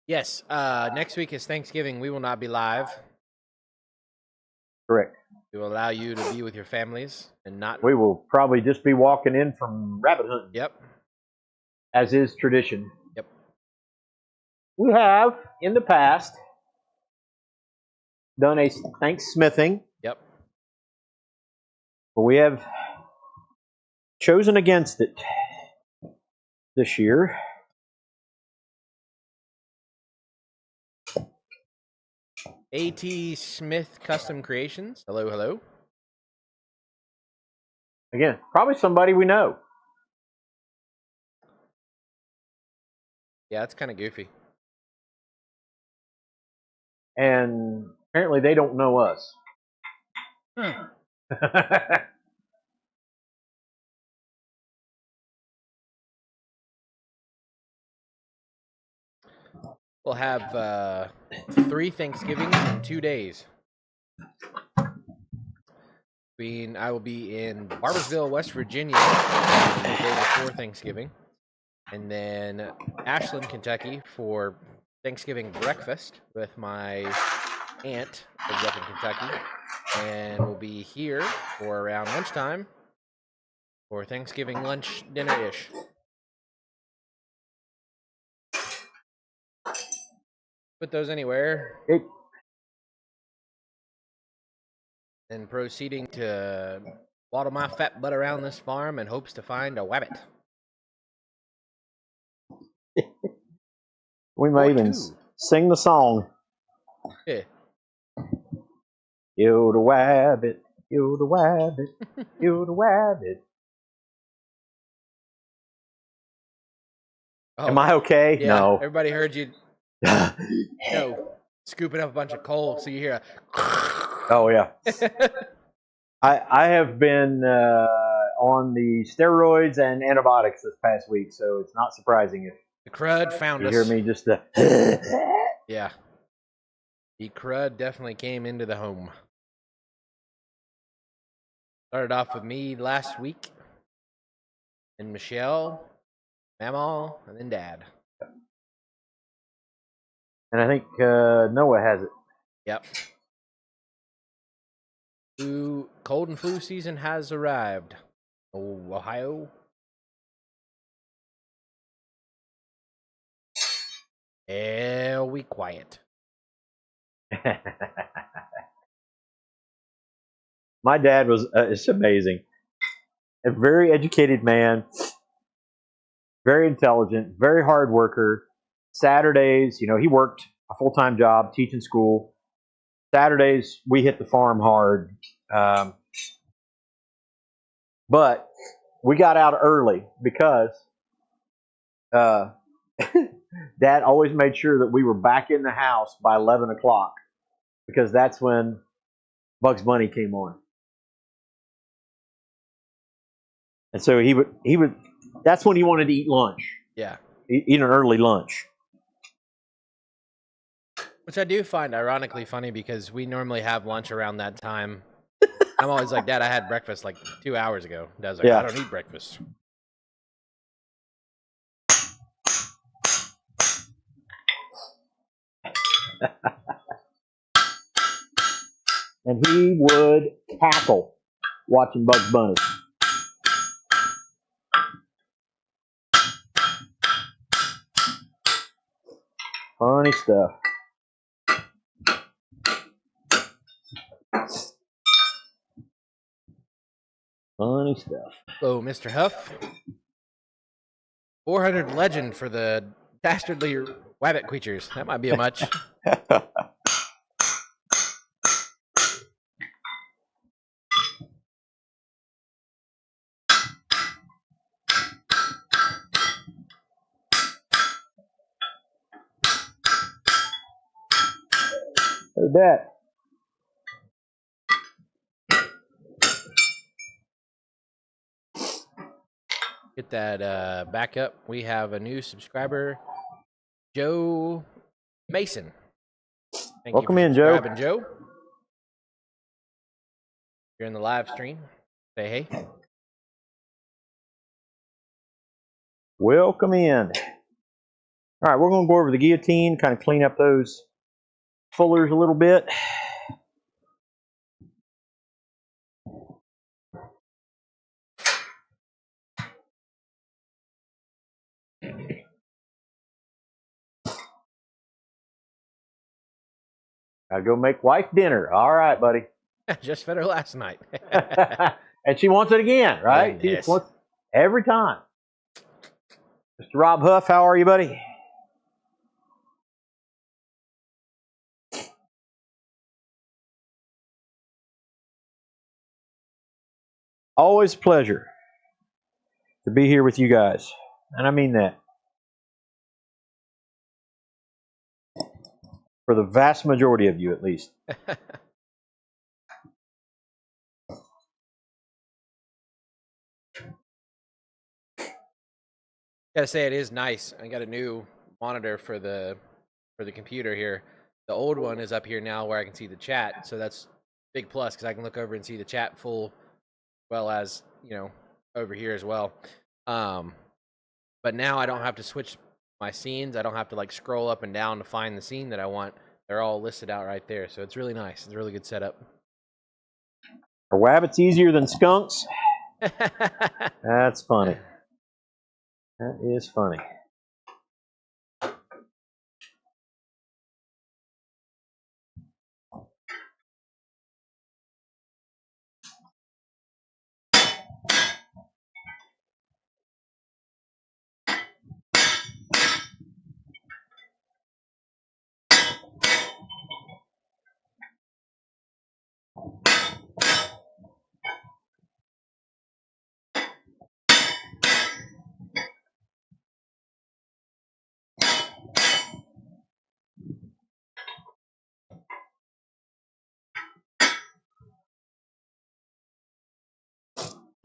S2: Yes, next week is Thanksgiving. We will not be live.
S1: Correct.
S2: We will allow you to be with your families and not.
S1: We will probably just be walking in from rabbit hunting.
S2: Yep.
S1: As is tradition.
S2: Yep.
S1: We have, in the past, done a Thanksmithing.
S2: Yep.
S1: But we have chosen against it this year.
S2: A.T. Smith Custom Creations. Hello, hello.
S1: Again, probably somebody we know.
S2: Yeah, it's kind of goofy.
S1: And apparently they don't know us.
S2: We'll have 3 Thanksgivings in 2 days. I will be in Barboursville, West Virginia, the day before Thanksgiving, and then Ashland, Kentucky, for Thanksgiving breakfast with my aunt who's up in Kentucky, and we'll be here for around lunchtime for Thanksgiving lunch dinner-ish. Put those anywhere. And proceeding to waddle my fat butt around this farm in hopes to find a wabbit.
S1: We may even sing the song.
S2: Yeah.
S1: You the wabbit, you the wabbit, you the wabbit.
S2: Oh,
S1: am I okay?
S2: Yeah,
S1: no.
S2: Everybody heard you. Scooping up a bunch of coal, so you hear a.
S1: Oh yeah. I have been on the steroids and antibiotics this past week, so it's not surprising if
S2: the crud found us.
S1: You hear me just the.
S2: Yeah. The crud definitely came into the home. Started off with me last week, and Michelle, Mama, and then Dad.
S1: And I think Noah has it.
S2: Yep. Cold and flu season has arrived. Oh, Ohio. Hell, we quiet.
S1: My dad was, it's amazing. A very educated man, very intelligent, very hard worker. Saturdays, he worked a full-time job teaching school. Saturdays, we hit the farm hard. But we got out early because Dad always made sure that we were back in the house by 11 o'clock because that's when Bugs Bunny came on. And so he would, that's when he wanted to eat lunch.
S2: Yeah.
S1: Eat an early lunch.
S2: Which I do find ironically funny because we normally have lunch around that time. I'm always like, Dad, I had breakfast like 2 hours ago. Dad's like, yeah. I don't eat breakfast.
S1: And he would cackle watching Bugs Bunny. Funny stuff. Funny stuff.
S2: Oh, Mr. Huff. 400 legend for the dastardly wabbit creatures. That might be a much.
S1: Heard that.
S2: Get that back up. We have a new subscriber, Joe Mason. Thank
S1: Welcome
S2: you for
S1: in, Joe.
S2: subscribing, Joe. You're in the live stream. Say hey.
S1: Welcome in. All right, we're going to go over the guillotine, kind of clean up those fullers a little bit. Gotta go make wife dinner. All right, buddy.
S2: Just fed her last night.
S1: And she wants it again, right? She just wants every time. Mr. Rob Huff, how are you, buddy? Always a pleasure to be here with you guys. And I mean that. For the vast majority of you, at least.
S2: Gotta say, it is nice. I got a new monitor for the computer here. The old one is up here now where I can see the chat, so that's big plus because I can look over and see the chat full, well as, you know, over here as well. But now I don't have to switch my scenes. I don't have to like scroll up and down to find the scene that I want. They're all listed out right there, so it's really nice. It's a really good setup.
S1: Are wabbits easier than skunks? That's funny. That is funny.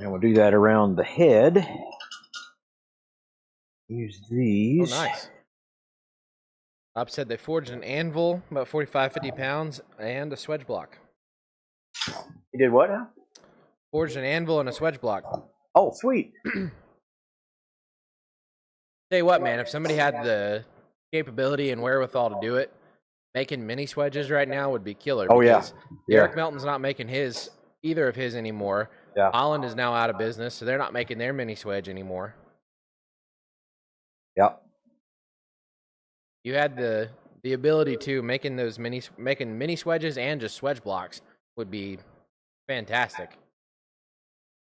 S1: And we'll do that around the head. Use these.
S2: Oh, nice. Bob said they forged an anvil, about 45, 50 pounds, and a swedge block.
S1: You did what now?
S2: Forged an anvil and a swedge block.
S1: Oh, sweet.
S2: Tell you what, man, if somebody had the capability and wherewithal to do it, making mini swedges right now would be killer.
S1: Oh, yeah.
S2: Eric Melton's not making either of his anymore.
S1: Yeah.
S2: Holland is now out of business, so they're not making their mini swedge anymore.
S1: Yep.
S2: You had the ability to making mini swedges and just swedge blocks would be fantastic.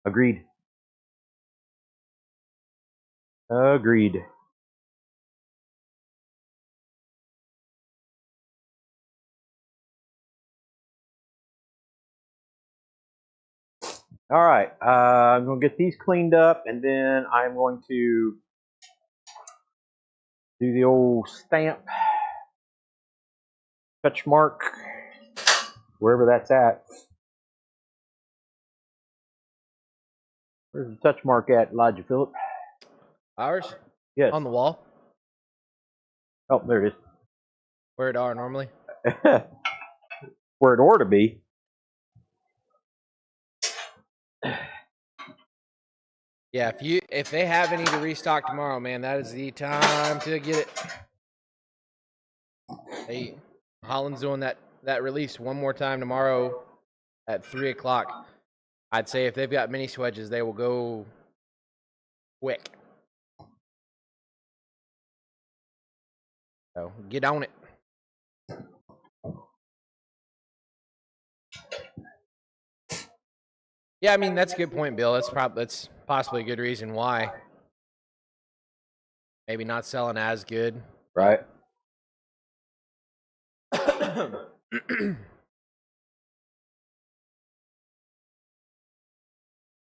S1: Agreed. Agreed. All right, I'm going to get these cleaned up, and then I'm going to do the old stamp, touch mark, wherever that's at. Where's the touch mark at, Elijah Phillip?
S2: Ours?
S1: Yes.
S2: On the wall?
S1: Oh, there it is.
S2: Where it are normally?
S1: Where it ought to be.
S2: Yeah, if they have any to restock tomorrow, man, that is the time to get it. Holland's doing that release one more time tomorrow at 3 o'clock. I'd say if they've got mini swedges, they will go quick. So get on it. Yeah, I mean that's a good point, Bill. That's possibly a good reason why. Maybe not selling as good.
S1: Right.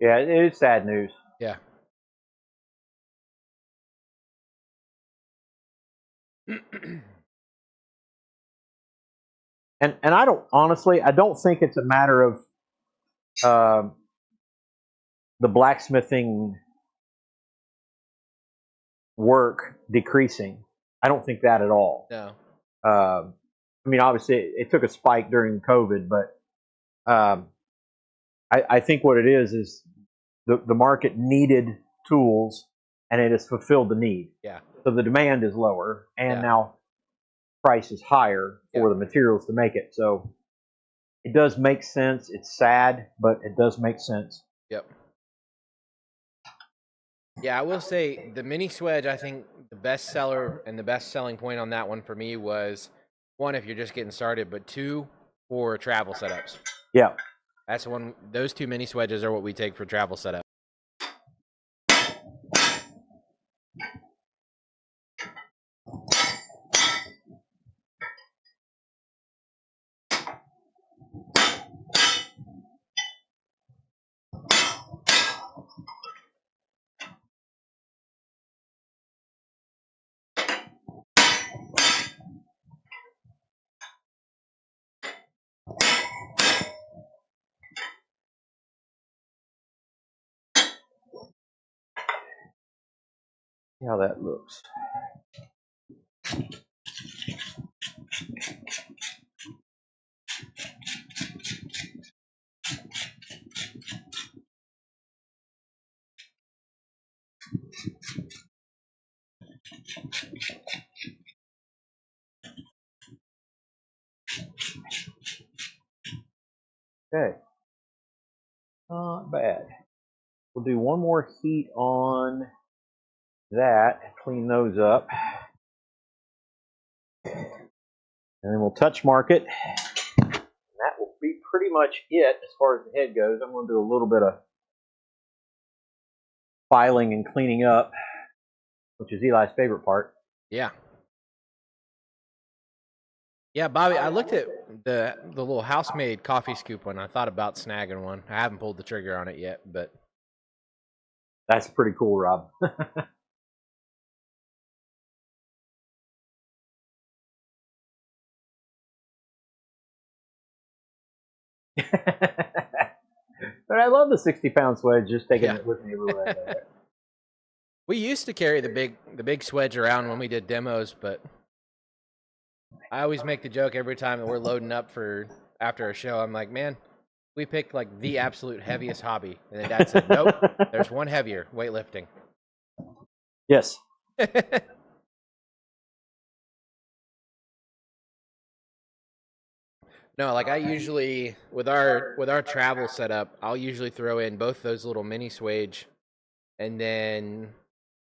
S1: Yeah, it is sad news.
S2: Yeah.
S1: And I don't think it's a matter of the blacksmithing work decreasing. I don't think that at all.
S2: No.
S1: I mean, obviously, it took a spike during COVID, but I think what it is the market needed tools, and it has fulfilled the need.
S2: Yeah.
S1: So the demand is lower, and
S2: Yeah.
S1: now price is higher for
S2: Yeah.
S1: the materials to make it. So it does make sense. It's sad, but it does make sense.
S2: Yep. Yeah, I will say the mini swedge, I think the best seller and the best selling point on that one for me was, one, if you're just getting started, but two, for travel setups.
S1: Yeah.
S2: That's one. Those two mini swedges are what we take for travel setup.
S1: See how that looks. Okay. Not bad. We'll do one more heat on that, clean those up. And then we'll touch mark it. And that will be pretty much it as far as the head goes. I'm going to do a little bit of filing and cleaning up, which is Eli's favorite part.
S2: Yeah. Yeah, Bobby, I looked at the little house-made coffee scoop one. I thought about snagging one. I haven't pulled the trigger on it yet, but
S1: that's pretty cool, Rob. But I love the 60-pound swedge, just taking it with me everywhere.
S2: We used to carry the big swedge around when we did demos, but I always make the joke every time that we're loading up for after a show. I'm like, man, we picked like the absolute heaviest hobby, and then Dad said, nope, there's one heavier, weightlifting.
S1: Yes.
S2: No, like I usually with our travel setup, I'll usually throw in both those little mini swage, and then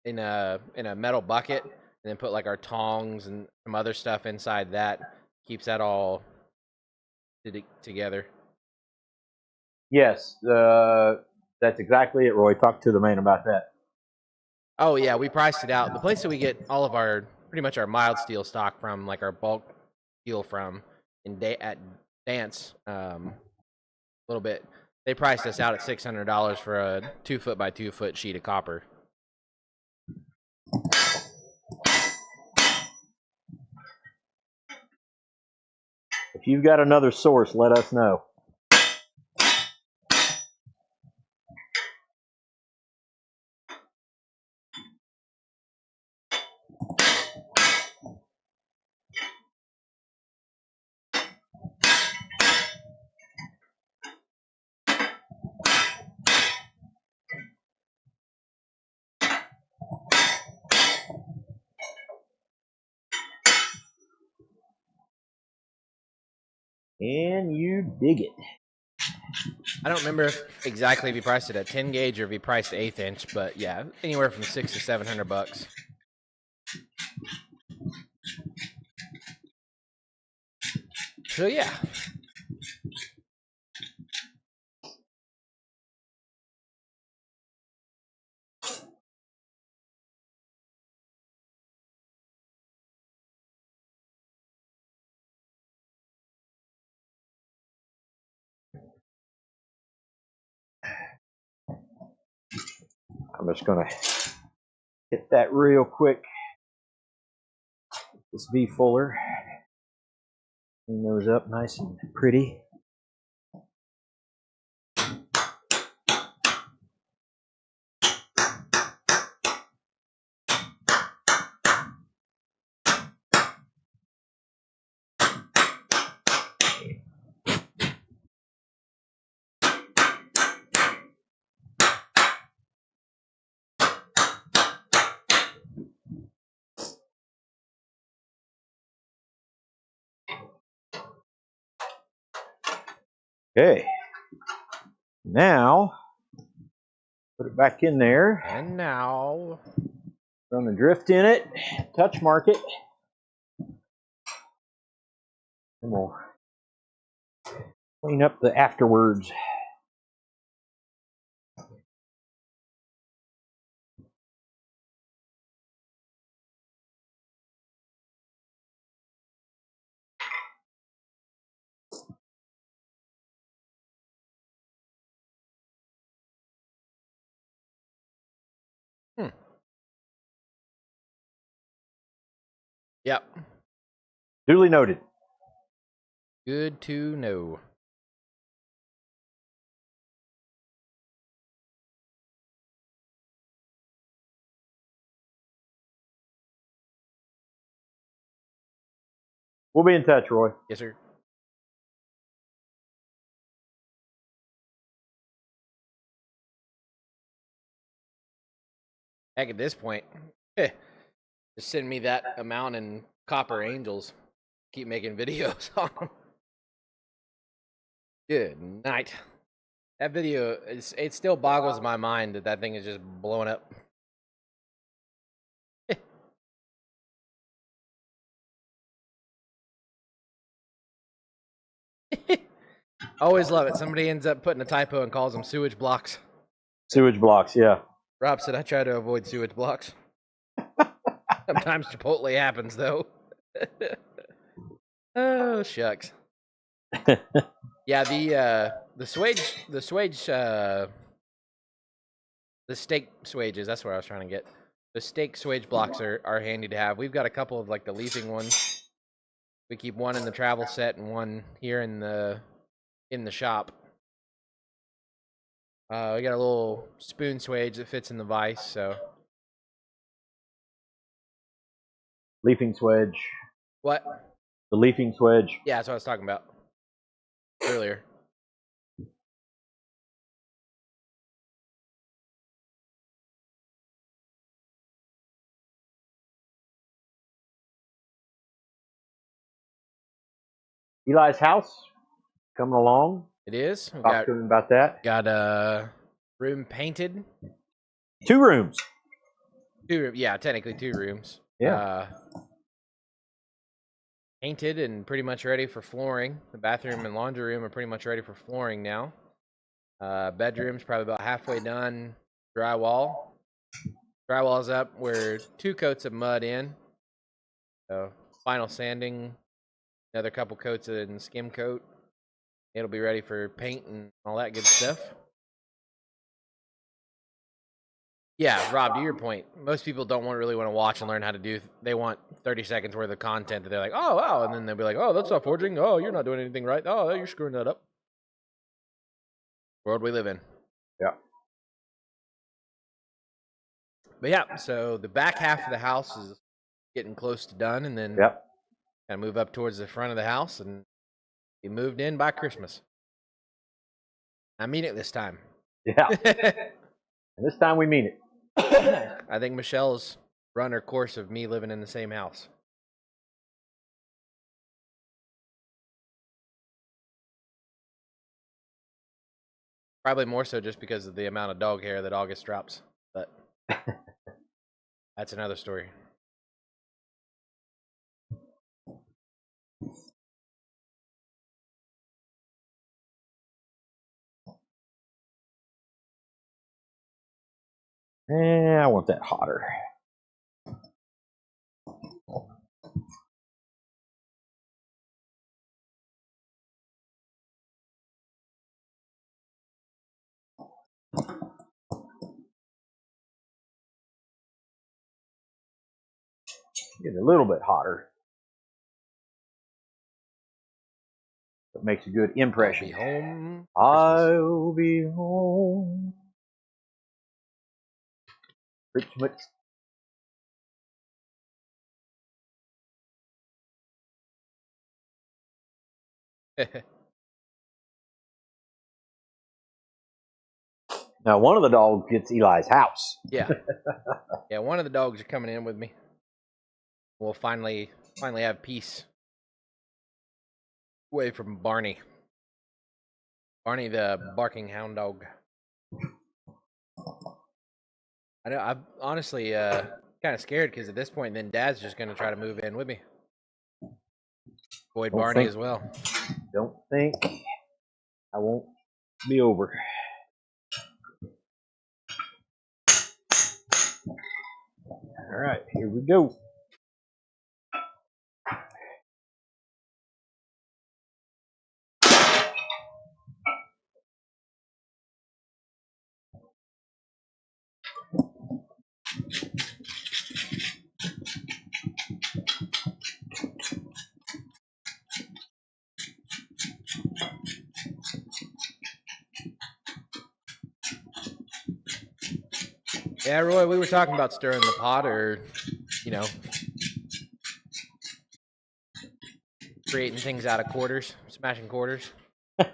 S2: in a metal bucket, and then put like our tongs and some other stuff inside that. Keeps that all together.
S1: Yes, that's exactly it, Roy. Talk to the man about that.
S2: Oh yeah, we priced it out. The place that we get all of our pretty much our mild steel stock from, like our bulk steel from, at Dance, a little bit. They priced us out at $600 for a 2 foot by 2 foot sheet of copper.
S1: If you've got another source, let us know. And you dig it.
S2: I don't remember exactly if he priced it at 10 gauge or if he priced 1/8 inch, but yeah, anywhere from $600 to $700. So yeah.
S1: I'm just going to hit that real quick. This V fuller. Clean those up nice and pretty. Okay. Now, put it back in there.
S2: And now,
S1: Run the drift in it. Touch mark it. And we'll clean up the afterwards.
S2: yep.
S1: Duly noted.
S2: Good to know.
S1: We'll be in touch, Roy.
S2: Yes, sir. Heck, at this point, just send me that amount in copper angels. Keep making videos on them. Good night. That video, it still boggles my mind that thing is just blowing up. Always love it. Somebody ends up putting a typo and calls them sewage blocks.
S1: Sewage blocks, yeah.
S2: Rob said I try to avoid sewage blocks. Sometimes Chipotle happens though. Oh shucks. Yeah, the steak swages, that's what I was trying to get. The steak swage blocks are handy to have. We've got a couple of like the leafing ones. We keep one in the travel set and one here in the shop. We got a little spoon swage that fits in the vise, so.
S1: Leafing swedge.
S2: What?
S1: The leafing swedge.
S2: Yeah, that's what I was talking about earlier.
S1: Eli's house coming along.
S2: It is. We
S1: Talk to him about that.
S2: got a room painted.
S1: 2 rooms.
S2: 2 rooms. Yeah, technically 2 rooms.
S1: Yeah.
S2: Painted and pretty much ready for flooring. The bathroom and laundry room are pretty much ready for flooring now. Bedroom's probably about halfway done. Drywall's up. We're 2 coats of mud in. So final sanding, another couple coats in skim coat. It'll be ready for paint and all that good stuff. Yeah, Rob, to your point, most people don't really want to watch and learn how to do. They want 30 seconds worth of content that they're like, oh, wow. And then they'll be like, oh, that's not forging. Oh, you're not doing anything right. Oh, you're screwing that up. World we live in.
S1: Yeah.
S2: But yeah, so the back half of the house is getting close to done, and then
S1: Yep.
S2: kind of move up towards the front of the house and be moved in by Christmas. I mean it this time.
S1: Yeah. And this time we mean it.
S2: I think Michelle's run her course of me living in the same house. Probably more so just because of the amount of dog hair that August drops, but that's another story.
S1: I want that hotter. Get a little bit hotter. It makes a good impression.
S2: I'll be home.
S1: I'll be home. Christmas. Now, one of the dogs gets Eli's house.
S2: Yeah. Yeah, one of the dogs are coming in with me. We'll finally have peace away from Barney. Barney the barking hound dog. I'm honestly kind of scared because at this point, then Dad's just going to try to move in with me. Avoid Barney as well.
S1: Don't think I won't be over. All right, here we go.
S2: Yeah, Roy, we were talking about stirring the pot or, you know, creating things out of quarters, smashing quarters. A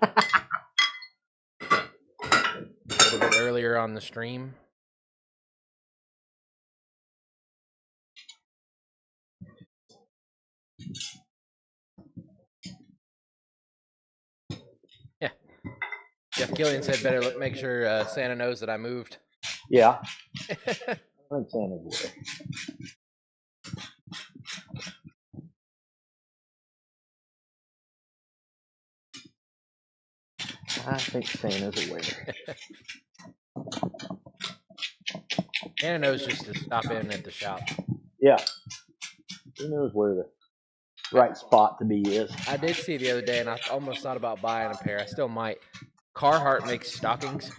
S2: little bit earlier on the stream. Yeah. Jeff Killian said better make sure Santa knows that I moved.
S1: Yeah. I'm Santa's way. I think Santa's aware.
S2: Santa knows just to stop in at the shop.
S1: Yeah. He knows where the right spot to be is.
S2: I did see the other day, and I almost thought about buying a pair. I still might. Carhartt makes stockings.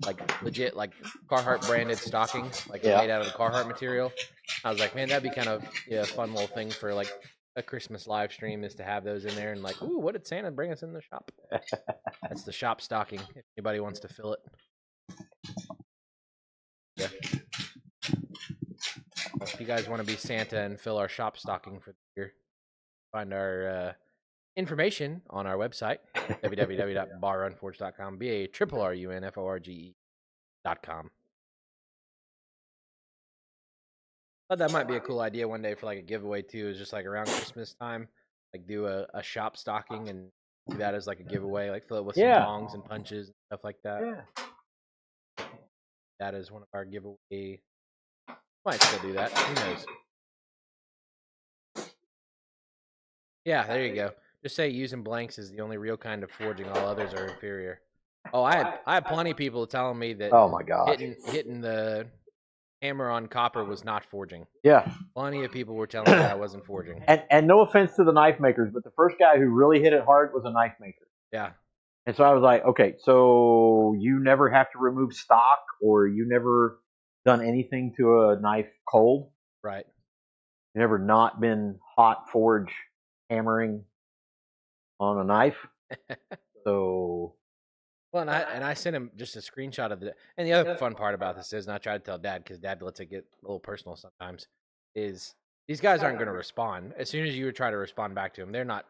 S2: Like legit, like Carhartt branded stockings, like made out of the Carhartt material. I was like, man, that'd be kind of a fun little thing for like a Christmas live stream is to have those in there and like, ooh, what did Santa bring us in the shop? That's the shop stocking. If anybody wants to fill it, yeah. Well, if you guys want to be Santa and fill our shop stocking for the year, find our information on our website www.barrunforge.com, BARRUNFORGE.com. Thought that might be a cool idea one day for like a giveaway too. Is just like around Christmas time, like do a shop stocking and do that as like a giveaway, like fill it with some tongs and punches and stuff like that.
S1: Yeah.
S2: That is one of our giveaway. Might still do that. Who knows? Yeah, there you go. Just say using blanks is the only real kind of forging. All others are inferior. Oh, I had plenty of people telling me that.
S1: Oh my God.
S2: Hitting the hammer on copper was not forging.
S1: Yeah.
S2: Plenty of people were telling me that I wasn't forging.
S1: And no offense to the knife makers, but the first guy who really hit it hard was a knife maker.
S2: Yeah.
S1: And so I was like, okay, so you never have to remove stock, or you never done anything to a knife cold?
S2: Right.
S1: You never not been hot forge hammering on a knife? So.
S2: Well, and I sent him just a screenshot of the. And the other fun part about this is, and I tried to tell Dad because Dad lets it get a little personal sometimes, is these guys aren't going to respond. As soon as you try to respond back to them, they're not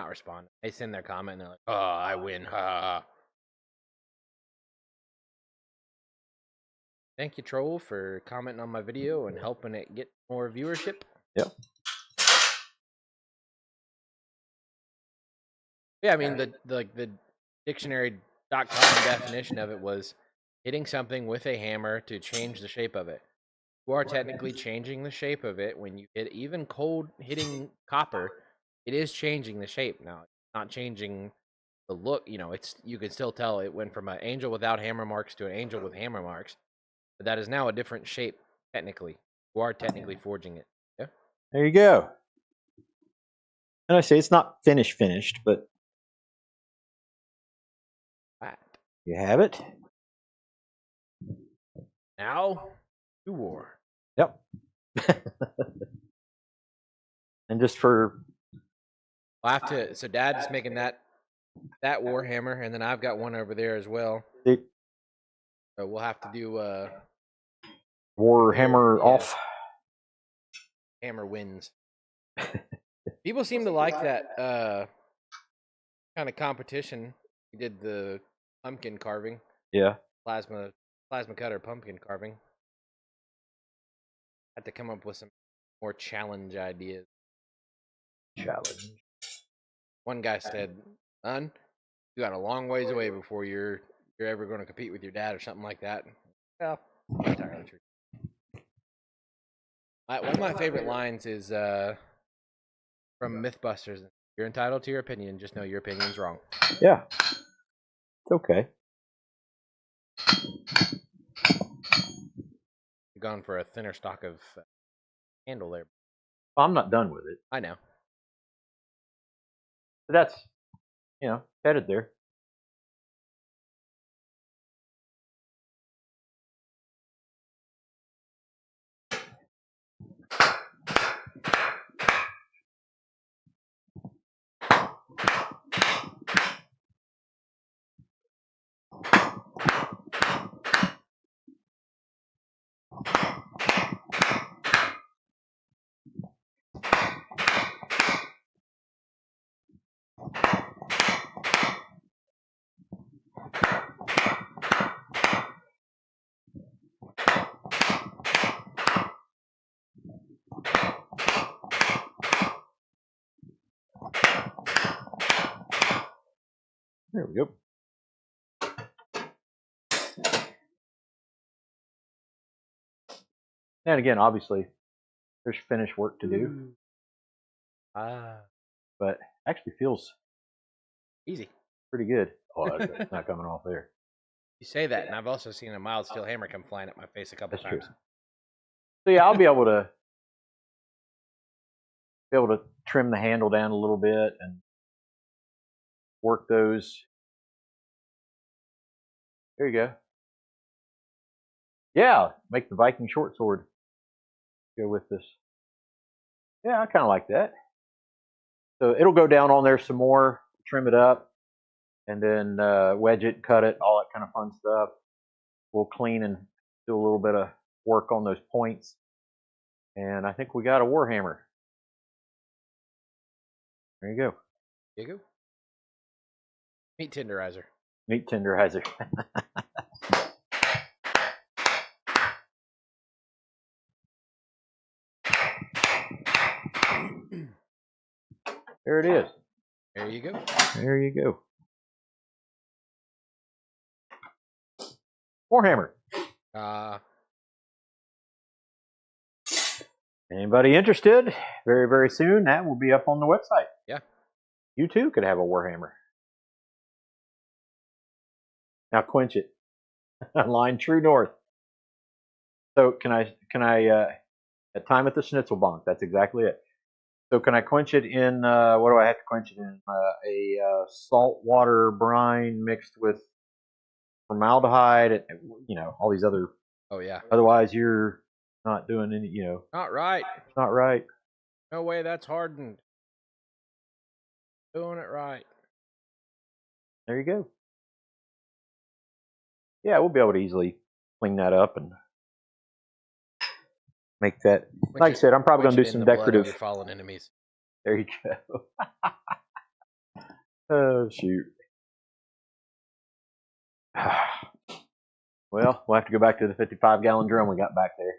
S2: responding. They send their comment and they're like, "Oh, I win." Ha. Thank you, Troll, for commenting on my video and helping it get more viewership.
S1: Yep.
S2: Yeah, I mean the dictionary.com definition of it was hitting something with a hammer to change the shape of it. You are technically changing the shape of it when you hit even cold hitting copper. It is changing the shape now. It's not changing the look. You know, you can still tell it went from an angel without hammer marks to an angel with hammer marks. But that is now a different shape technically. You are technically forging it. Yeah.
S1: There you go. And I say it's not finished, but you have it.
S2: Now, to war.
S1: Yep. And just for.
S2: I'll have to. So Dad's making that Warhammer, and then I've got one over there as well. So we'll have to do
S1: Warhammer off.
S2: Hammer wins. People seem to like that kind of competition. We did the pumpkin carving.
S1: Yeah.
S2: Plasma cutter pumpkin carving. Had to come up with some more challenge ideas.
S1: Challenge.
S2: One guy said, "Son, You got a long ways away before you're ever going to compete with your dad or something like that. Well, not entirely true. One of my favorite lines is from Mythbusters. You're entitled to your opinion. Just know your opinion's wrong.
S1: Yeah. It's okay.
S2: You've gone for a thinner stock of handle there.
S1: Well, I'm not done with it.
S2: I know.
S1: But that's, headed there. There we go. And again, obviously, there's finished work to do. But actually feels
S2: Easy.
S1: pretty good. Oh, it's not coming off there.
S2: You say that, and I've also seen a mild steel hammer come flying at my face a couple times.
S1: True. So yeah, I'll be able to trim the handle down a little bit and work those. There you go. Yeah, make the Viking short sword go with this. Yeah, I kind of like that. So it'll go down on there some more, trim it up, and then wedge it, cut it, all that kind of fun stuff. We'll clean and do a little bit of work on those points. And I think we got a Warhammer. There you go.
S2: There you go. Meat tenderizer.
S1: Meat tenderizer. There it is.
S2: There you go.
S1: There you go. Warhammer. Anybody interested? Very, very soon, that will be up on the website.
S2: Yeah.
S1: You too could have a Warhammer. Now quench it. Line true north. So can I at time at the Schnitzelbank, that's exactly it. So can I quench it in, what do I have to quench it in? A salt water brine mixed with formaldehyde, and, all these other.
S2: Oh, yeah.
S1: Otherwise, you're not doing any,
S2: Not right.
S1: It's not right.
S2: No way that's hardened. Doing it right.
S1: There you go. Yeah, we'll be able to easily clean that up and make that. Like I said, I'm probably going to do some decorative.
S2: Fallen enemies.
S1: There you go. Oh, shoot. Well, we'll have to go back to the 55-gallon drum we got back there.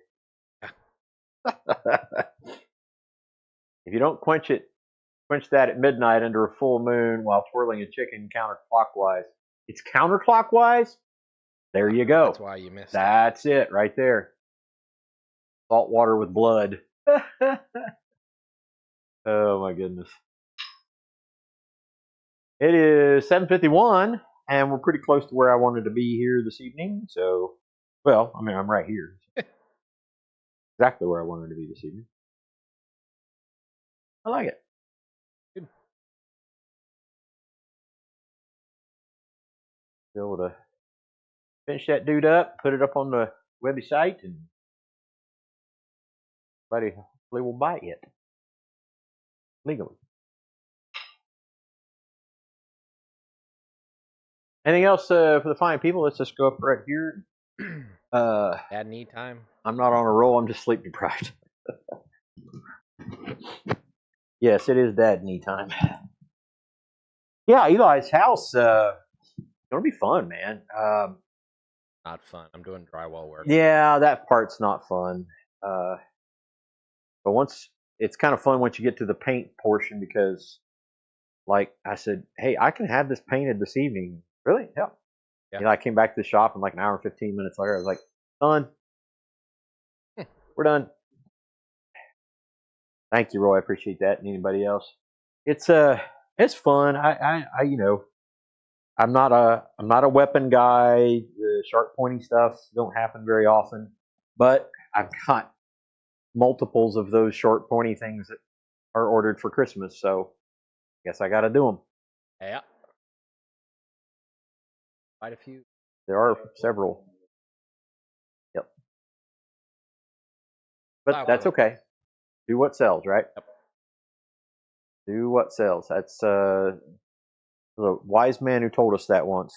S1: If you don't quench that at midnight under a full moon while twirling a chicken counterclockwise. It's counterclockwise? There you go.
S2: That's why you missed it.
S1: That's it right there. Salt water with blood. Oh my goodness. It is 7:51, and we're pretty close to where I wanted to be here this evening. So, well, I mean, I'm right here. Exactly where I wanted to be this evening. I like it.
S2: Good.
S1: Be able to finish that dude up, put it up on the website, and somebody hopefully will buy it legally. Anything else for the fine people? Let's just go up right here.
S2: Dad need time.
S1: I'm not on a roll. I'm just sleep deprived. Yes, it is dad knee time. Yeah, Eli's house. Gonna be fun, man.
S2: Not fun. I'm doing drywall work.
S1: Yeah, that part's not fun. But it's kind of fun once you get to the paint portion because like I said, hey, I can have this painted this evening. Really? Yeah.
S2: Yeah.
S1: You know, I came back to the shop and like an hour and 15 minutes later, I was like, done. We're done. Thank you, Roy. I appreciate that. And anybody else? It's fun. I you know, I'm not a weapon guy. The sharp pointy stuff don't happen very often, but I've got multiples of those short pointy things that are ordered for Christmas. So I guess I got to do them.
S2: Yeah. Quite a few.
S1: There are several. Yep. But that's okay. Do what sells, right?
S2: Yep.
S1: Do what sells. That's the wise man who told us that once.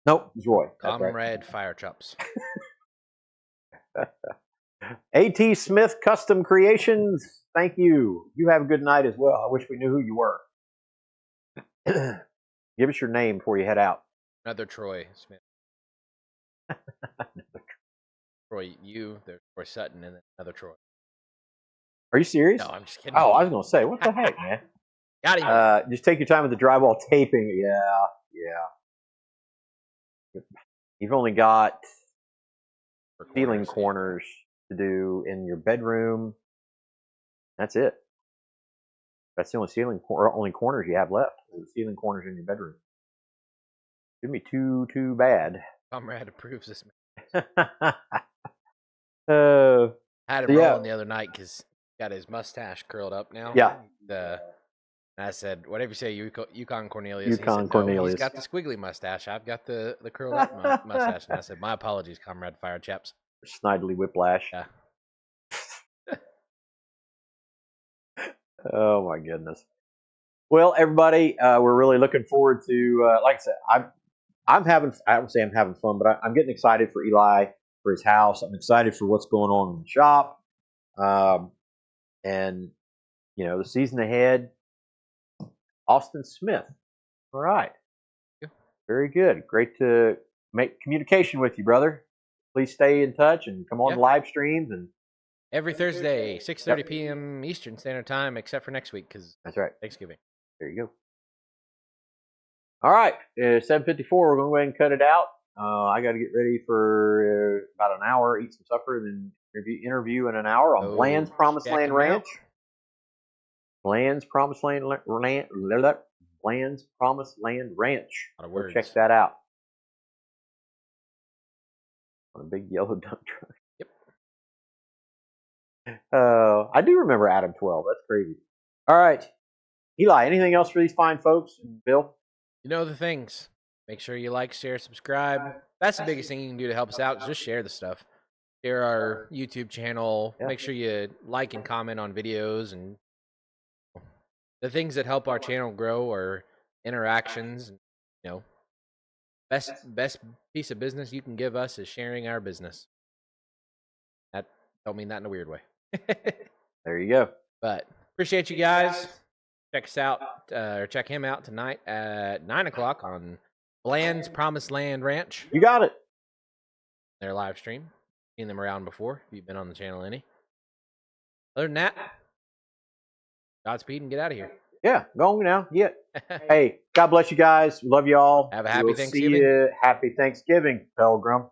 S1: Nope, it's Roy.
S2: Comrade Fire Chops.
S1: A.T. Smith Custom Creations. Thank you. You have a good night as well. I wish we knew who you were. Give us your name before you head out.
S2: Another Troy Smith. Troy, there's Troy Sutton, and then another Troy.
S1: Are you serious?
S2: No, I'm just kidding.
S1: Oh, I was going to say, what the heck, man?
S2: Got him.
S1: Just take your time with the drywall taping. Yeah. You've only got ceiling corners to do in your bedroom. That's it. That's the only only corners you have left. The ceiling corners in your bedroom. Shouldn't be too bad.
S2: Comrade approves this.
S1: I
S2: had him rolling the other night because he got his mustache curled up now.
S1: Yeah.
S2: I said, whatever you say, Yukon Cornelius.
S1: Yukon
S2: he said,
S1: Cornelius.
S2: He's got the squiggly mustache. I've got the curled up mustache. And I said, my apologies, Comrade Fire Chaps.
S1: Snidely Whiplash.
S2: Yeah.
S1: Oh my goodness. Well, everybody, we're really looking forward to. Like I said, I'm having. I would say I'm having fun, but I'm getting excited for Eli, for his house. I'm excited for what's going on in the shop, and you know, the season ahead. Austin Smith. All right.
S2: Yeah.
S1: Very good. Great to make communication with you, brother. Please stay in touch and come on the live streams and
S2: every Thursday, 6:30 p.m. Eastern Standard Time, except for next week because
S1: that's right.
S2: Thanksgiving.
S1: There you go. All right, 7:54. We're going to go ahead and cut it out. I got to get ready for about an hour, eat some supper, and then interview in an hour on Bland's Promised Land Ranch. Bland's Promised Land Bland's Promised Land Ranch. Go check that out. On a big yellow dump truck. Yep. I do remember Adam 12. That's crazy. All right. Eli, anything else for these fine folks? Bill?
S2: You know the things. Make sure you like, share, subscribe. That's the biggest thing you can do to help us out. Is just share the stuff. Share our YouTube channel. Yeah. Make sure you like and comment on videos. And the things that help our channel grow are interactions. You know, best piece of business you can give us is sharing our business. That don't mean that in a weird way.
S1: There you go.
S2: But appreciate you guys. Check us out, or check him out tonight at 9 o'clock on Bland's Promised Land Ranch.
S1: You got it.
S2: Their live stream. Seen them around before, if you've been on the channel any. Other than that, Godspeed and get out of here.
S1: Yeah, go on now. Yeah. Hey, God bless you guys. We love you all.
S2: Have a happy Thanksgiving.
S1: See you. Happy Thanksgiving, Pilgrim.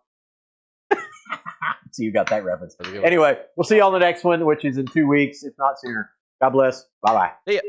S1: See, you got that reference. Anyway, we'll see you on the next one, which is in 2 weeks, if not sooner. God bless. Bye-bye.
S2: See ya.